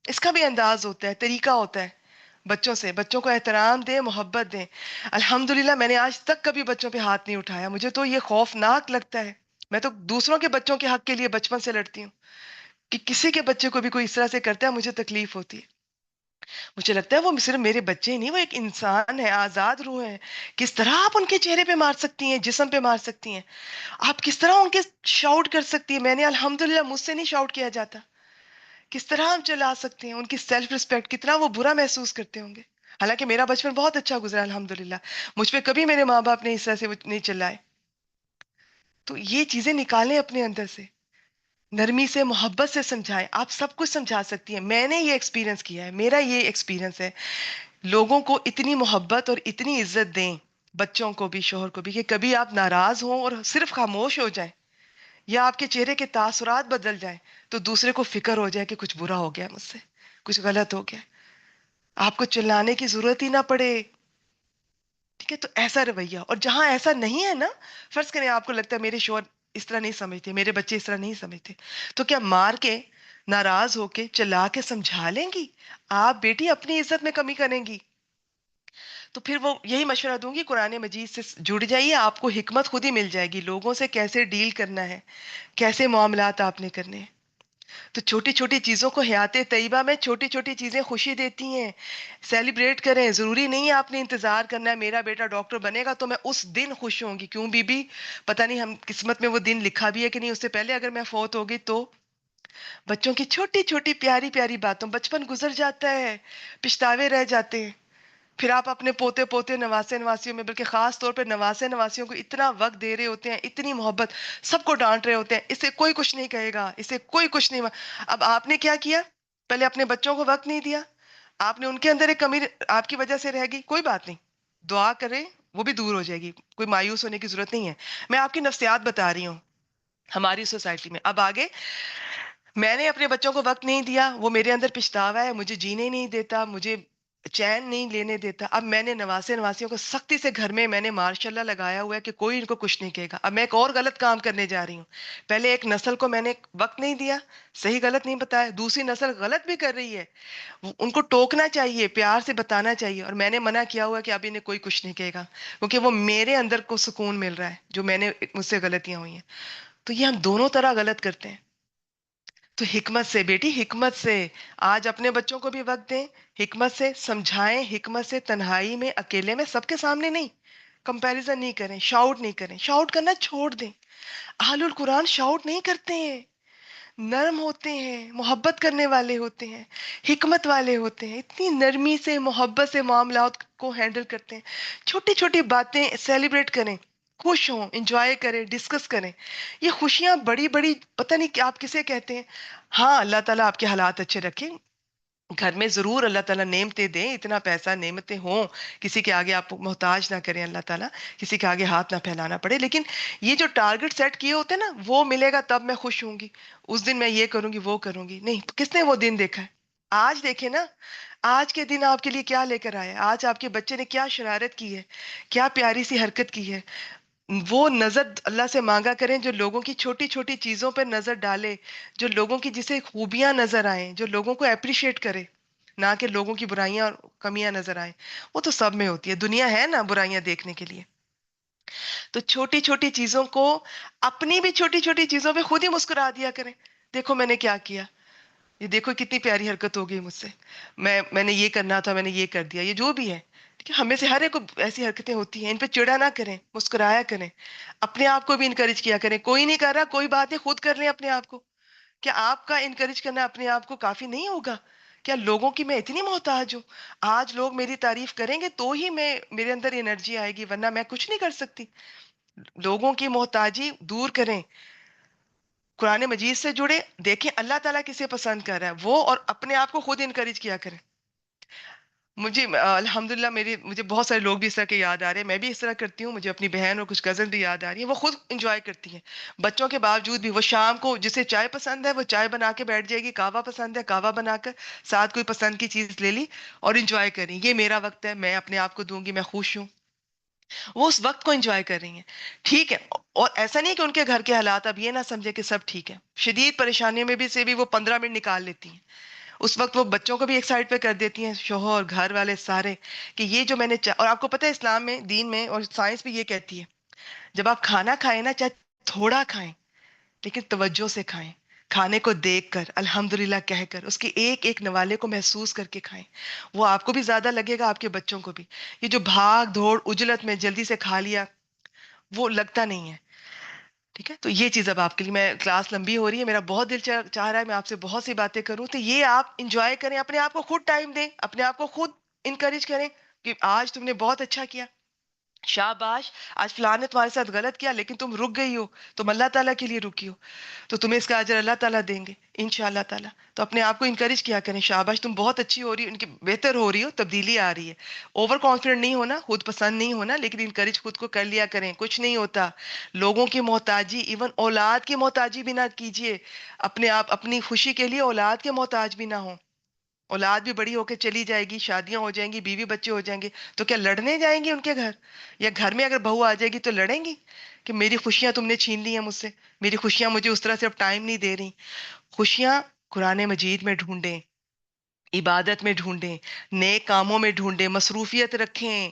اس کا بھی انداز ہوتا ہے، طریقہ ہوتا ہے. بچوں سے، بچوں کو احترام دیں، محبت دیں. الحمدللہ میں نے آج تک کبھی بچوں پہ ہاتھ نہیں اٹھایا. مجھے تو یہ خوفناک لگتا ہے. میں تو دوسروں کے بچوں کے حق کے لیے بچپن سے لڑتی ہوں کہ کسی کے بچے کو بھی کوئی اس طرح سے کرتا ہے مجھے تکلیف ہوتی ہے. مجھے لگتا ہے وہ صرف میرے بچے ہی نہیں، وہ ایک انسان ہے، آزاد روح ہے. کس طرح آپ ان کے چہرے پہ مار سکتی ہیں، جسم پہ مار سکتی ہیں. آپ کس طرح ان کے شاؤٹ کر سکتی ہیں. میں نے الحمدللہ مجھ سے نہیں شاؤٹ کیا جاتا. کس طرح ہم چلا سکتے ہیں. ان کی سیلف رسپیکٹ، کتنا وہ برا محسوس کرتے ہوں گے. حالانکہ میرا بچپن بہت اچھا گزرا الحمدللہ. مجھ پہ کبھی میرے ماں باپ نے اس طرح سے نہیں چلائے. تو یہ چیزیں نکالیں اپنے اندر سے، نرمی سے، محبت سے سمجھائیں. آپ سب کچھ سمجھا سکتی ہیں. میں نے یہ ایکسپیرینس کیا ہے، میرا یہ ایکسپیرینس ہے. لوگوں کو اتنی محبت اور اتنی عزت دیں، بچوں کو بھی، شوہر کو بھی، کہ کبھی آپ ناراض ہوں اور صرف خاموش ہو جائیں یا آپ کے چہرے کے تاثرات بدل جائیں تو دوسرے کو فکر ہو جائے کہ کچھ برا ہو گیا مجھ سے، کچھ غلط ہو گیا. آپ کو چلانے کی ضرورت ہی نہ پڑے. ٹھیک ہے، تو ایسا رویہ. اور جہاں ایسا نہیں ہے نا، فرض کریں آپ کو لگتا ہے میرے شوہر اس طرح نہیں سمجھتے، میرے بچے اس طرح نہیں سمجھتے، تو کیا مار کے، ناراض ہو کے، چلا کے سمجھا لیں گی؟ آپ بیٹی اپنی عزت میں کمی کریں گی. تو پھر وہ یہی مشورہ دوں گی، قرآن مجید سے جڑ جائیے، آپ کو حکمت خود ہی مل جائے گی. لوگوں سے کیسے ڈیل کرنا ہے، کیسے معاملات آپ نے کرنے ہیں. تو چھوٹی چھوٹی چیزوں کو، حیات طیبہ میں چھوٹی چھوٹی چیزیں خوشی دیتی ہیں. سیلیبریٹ کریں. ضروری نہیں ہے آپ نے انتظار کرنا ہے میرا بیٹا ڈاکٹر بنے گا تو میں اس دن خوش ہوں گی. کیوں بی بی؟ پتہ نہیں ہم قسمت میں وہ دن لکھا بھی ہے کہ نہیں. اس سے پہلے اگر میں فوت ہو گئی تو بچوں کی چھوٹی چھوٹی پیاری پیاری باتوں، بچپن گزر جاتا ہے، پچھتاوے رہ جاتے ہیں. پھر آپ اپنے پوتے پوتے، نواسے نواسیوں میں، بلکہ خاص طور پہ نواسے نواسیوں کو اتنا وقت دے رہے ہوتے ہیں، اتنی محبت، سب کو ڈانٹ رہے ہوتے ہیں، اسے کوئی کچھ نہیں کہے گا، اسے کوئی کچھ نہیں. اب آپ نے کیا کیا؟ پہلے اپنے بچوں کو وقت نہیں دیا، آپ نے ان کے اندر ایک کمی آپ کی وجہ سے رہ گئی. کوئی بات نہیں، دعا کریں، وہ بھی دور ہو جائے گی. کوئی مایوس ہونے کی ضرورت نہیں ہے. میں آپ کی نفسیات بتا رہی ہوں ہماری سوسائٹی میں. اب آگے، میں نے اپنے بچوں کو وقت نہیں دیا، وہ میرے اندر پچھتاوا ہے، مجھے جینے نہیں دیتا، مجھے چین نہیں لینے دیتا. اب میں نے نواسے نواسیوں کو سختی سے گھر میں نے ماشاء اللہ لگایا ہوا ہے کہ کوئی ان کو کچھ نہیں کہے گا. اب میں ایک اور غلط کام کرنے جا رہی ہوں. پہلے ایک نسل کو میں نے وقت نہیں دیا، صحیح غلط نہیں بتایا. دوسری نسل غلط بھی کر رہی ہے، ان کو ٹوکنا چاہیے، پیار سے بتانا چاہیے. اور میں نے منع کیا ہوا کہ اب انہیں کوئی کچھ نہیں کہے گا، کیونکہ وہ میرے اندر کو سکون مل رہا ہے جو میں نے، مجھ سے غلطیاں ہوئی ہیں. تو یہ ہم دونوں طرح غلط کرتے ہیں. تو حکمت سے بیٹی، حکمت سے آج اپنے بچوں کو بھی وقت دیں، حکمت سے سمجھائیں، حکمت سے، تنہائی میں، اکیلے میں، سب کے سامنے نہیں. کمپیریزن نہیں کریں، شاؤٹ نہیں کریں. شاؤٹ کرنا چھوڑ دیں. اہل القرآن شاؤٹ نہیں کرتے ہیں، نرم ہوتے ہیں، محبت کرنے والے ہوتے ہیں، حکمت والے ہوتے ہیں. اتنی نرمی سے، محبت سے معاملات کو ہینڈل کرتے ہیں. چھوٹی چھوٹی باتیں سیلیبریٹ کریں، خوش ہوں، انجوائے کریں، ڈسکس کریں. یہ خوشیاں بڑی بڑی پتہ نہیں کہ آپ کسے کہتے ہیں. ہاں، اللہ تعالیٰ آپ کے حالات اچھے رکھیں، گھر میں ضرور اللہ تعالیٰ نعمتیں دیں، اتنا پیسہ، نعمتیں ہوں، کسی کے آگے آپ محتاج نہ کریں اللہ تعالیٰ، کسی کے آگے ہاتھ نہ پھیلانا پڑے. لیکن یہ جو ٹارگٹ سیٹ کیے ہوتے ہیں نا، وہ ملے گا تب میں خوش ہوں گی، اس دن میں یہ کروں گی، وہ کروں گی. نہیں، کس نے وہ دن دیکھا ہے؟ آج دیکھیں نا، آج کے دن آپ کے لیے کیا لے کر آئے. آج آپ کے بچے نے کیا شرارت کی ہے، کیا پیاری سی حرکت کی ہے. وہ نظر اللہ سے مانگا کریں جو لوگوں کی چھوٹی چھوٹی چیزوں پر نظر ڈالے، جو لوگوں کی جسے خوبیاں نظر آئیں، جو لوگوں کو اپریشیٹ کرے، نہ کہ لوگوں کی برائیاں اور کمیاں نظر آئیں. وہ تو سب میں ہوتی ہے، دنیا ہے نا برائیاں دیکھنے کے لیے. تو چھوٹی چھوٹی چیزوں کو، اپنی بھی چھوٹی چھوٹی چیزوں پہ خود ہی مسکرا دیا کریں. دیکھو میں نے کیا کیا، یہ دیکھو کتنی پیاری حرکت ہو گئی مجھ سے، میں نے یہ کرنا تھا، میں نے یہ کر دیا. یہ جو بھی ہے، ٹھیک ہے، ہمیں سے ہر ایک کو ایسی حرکتیں ہوتی ہیں، ان پہ چڑا نہ کریں، مسکرایا کریں، اپنے آپ کو بھی انکریج کیا کریں. کوئی نہیں کر رہا، کوئی بات نہیں، خود کر لیں اپنے آپ کو. کیا آپ کا انکریج کرنا اپنے آپ کو کافی نہیں ہوگا؟ کیا لوگوں کی میں اتنی محتاج ہوں؟ آج لوگ میری تعریف کریں گے تو ہی میں میرے اندر انرجی آئے گی، ورنہ میں کچھ نہیں کر سکتی. لوگوں کی محتاجی دور کریں، قرآن مجید سے جڑے، دیکھیں اللہ تعالیٰ کسے پسند کر رہا ہے وہ، اور اپنے آپ کو خود انکریج کیا کریں. مجھے الحمدللہ مجھے بہت سارے لوگ بھی اس طرح کے یاد آ رہے ہیں، میں بھی اس طرح کرتی ہوں. مجھے اپنی بہن اور کچھ کزن بھی یاد آ رہی ہیں، وہ خود انجوائے کرتی ہیں بچوں کے باوجود بھی. وہ شام کو جسے چائے پسند ہے وہ چائے بنا کے بیٹھ جائے گی، قہوہ پسند ہے قہوہ بنا کر ساتھ کوئی پسند کی چیز لے لی اور انجوائے کریں. یہ میرا وقت ہے، میں اپنے آپ کو دوں گی، میں خوش ہوں. وہ اس وقت کو انجوائے کر رہی ہیں. ٹھیک ہے، اور ایسا نہیں کہ ان کے گھر کے حالات اب یہ نہ سمجھے کہ سب ٹھیک ہے. شدید پریشانیوں میں بھی سے بھی وہ 15 منٹ نکال لیتی ہیں. اس وقت وہ بچوں کو بھی ایک سائڈ پہ کر دیتی ہیں، شوہر گھر والے سارے، کہ یہ جو میں نے اور آپ کو پتہ ہے اسلام میں، دین میں اور سائنس بھی یہ کہتی ہے، جب آپ کھانا کھائیں نا، چاہے تھوڑا کھائیں لیکن توجہ سے کھائیں. کھانے کو دیکھ کر، الحمدللہ کہہ کر، اس کے ایک ایک نوالے کو محسوس کر کے کھائیں. وہ آپ کو بھی زیادہ لگے گا، آپ کے بچوں کو بھی. یہ جو بھاگ دوڑ اجلت میں جلدی سے کھا لیا، وہ لگتا نہیں ہے. ٹھیک ہے، تو یہ چیز اب آپ کے لیے، میں کلاس لمبی ہو رہی ہے، میرا بہت دل چاہ رہا ہے میں آپ سے بہت سی باتیں کروں، تو یہ آپ انجوائے کریں، اپنے آپ کو خود ٹائم دیں، اپنے آپ کو خود انکریج کریں کہ آج تم نے بہت اچھا کیا، شاباش. آج فلاں نے تمہارے ساتھ غلط کیا لیکن تم رک گئی ہو، تم اللہ تعالیٰ کے لیے رکی ہو، تو تمہیں اس کا اجر اللہ تعالیٰ دیں گے انشاءاللہ تعالیٰ. تو اپنے آپ کو انکریج کیا کریں، شاباش تم بہت اچھی ہو رہی ہو، ان کی بہتر ہو رہی ہو، تبدیلی آ رہی ہے. اوور کانفیڈنٹ نہیں ہونا، خود پسند نہیں ہونا، لیکن انکریج خود کو کر لیا کریں. کچھ نہیں ہوتا. لوگوں کی محتاجی، ایون اولاد کی محتاجی بھی نہ کیجیے. اپنے آپ اپنی خوشی کے لیے اولاد کے محتاج بھی نہ ہوں. اولاد بھی بڑی ہو کے چلی جائے گی، شادیاں ہو جائیں گی، بیوی بچے ہو جائیں گے، تو کیا لڑنے جائیں گی ان کے گھر؟ یا گھر میں اگر بہو آ جائے گی تو لڑیں گی کہ میری خوشیاں تم نے چھین لی ہیں مجھ سے، میری خوشیاں مجھے اس طرح سے اب ٹائم نہیں دے رہی. خوشیاں قرآن مجید میں ڈھونڈیں، عبادت میں ڈھونڈیں، نیک کاموں میں ڈھونڈیں، مصروفیت رکھیں،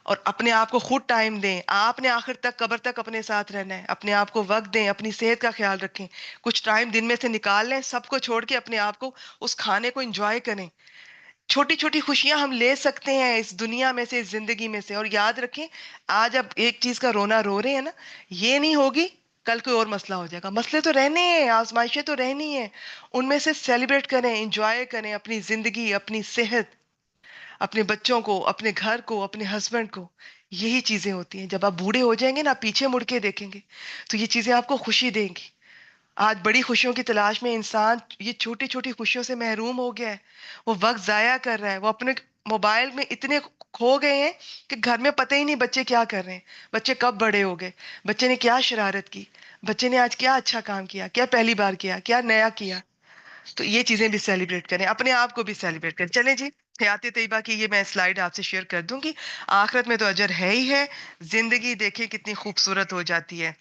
اور اپنے آپ کو خود ٹائم دیں. آپ نے آخر تک، قبر تک اپنے ساتھ رہنا ہے. اپنے آپ کو وقت دیں، اپنی صحت کا خیال رکھیں. کچھ ٹائم دن میں سے نکال لیں، سب کو چھوڑ کے اپنے آپ کو، اس کھانے کو انجوائے کریں. چھوٹی چھوٹی خوشیاں ہم لے سکتے ہیں اس دنیا میں سے، اس زندگی میں سے. اور یاد رکھیں، آج اب ایک چیز کا رونا رو رہے ہیں نا، یہ نہیں ہوگی کل کوئی اور مسئلہ ہو جائے گا. مسئلے تو رہنے ہیں، آزمائشیں تو رہنی ہیں، ان میں سے سیلیبریٹ کریں، انجوائے کریں اپنی زندگی، اپنی صحت، اپنے بچوں کو، اپنے گھر کو، اپنے ہسبینڈ کو. یہی چیزیں ہوتی ہیں. جب آپ بوڑھے ہو جائیں گے نا، پیچھے مڑ کے دیکھیں گے تو یہ چیزیں آپ کو خوشی دیں گی. آج بڑی خوشیوں کی تلاش میں انسان یہ چھوٹی چھوٹی خوشیوں سے محروم ہو گیا ہے. وہ وقت ضائع کر رہا ہے، وہ اپنے موبائل میں اتنے کھو گئے ہیں کہ گھر میں پتہ ہی نہیں بچے کیا کر رہے ہیں، بچے کب بڑے ہو گئے، بچے نے کیا شرارت کی، بچے نے آج کیا اچھا کام کیا، کیا پہلی بار کیا، کیا نیا کیا. تو یہ چیزیں بھی سیلیبریٹ کریں، اپنے آپ کو بھی سیلیبریٹ کریں. چلیں جی، حیات طیبہ کی یہ میں سلائیڈ آپ سے شیئر کر دوں گی. آخرت میں تو اجر ہے ہی ہے. زندگی دیکھیں کتنی خوبصورت ہو جاتی ہے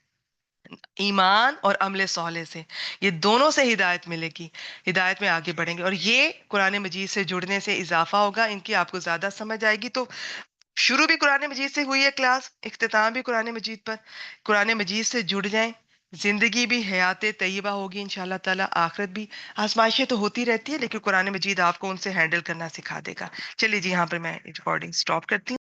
ایمان اور عمل صالح سے. یہ دونوں سے ہدایت ملے گی، ہدایت میں آگے بڑھیں گے. اور یہ قرآن مجید سے جڑنے سے اضافہ ہوگا، ان کی آپ کو زیادہ سمجھ آئے گی. تو شروع بھی قرآن مجید سے ہوئی ہے کلاس، اختتام بھی قرآن مجید پر. قرآن مجید سے جڑ جائیں، زندگی بھی حیات طیبہ ہوگی انشاءاللہ تعالیٰ. آخرت بھی، آزمائشیں تو ہوتی رہتی ہے لیکن قرآن مجید آپ کو ان سے ہینڈل کرنا سکھا دے گا. چلیے جی، یہاں پر میں ریکارڈنگ سٹاپ کرتی ہوں.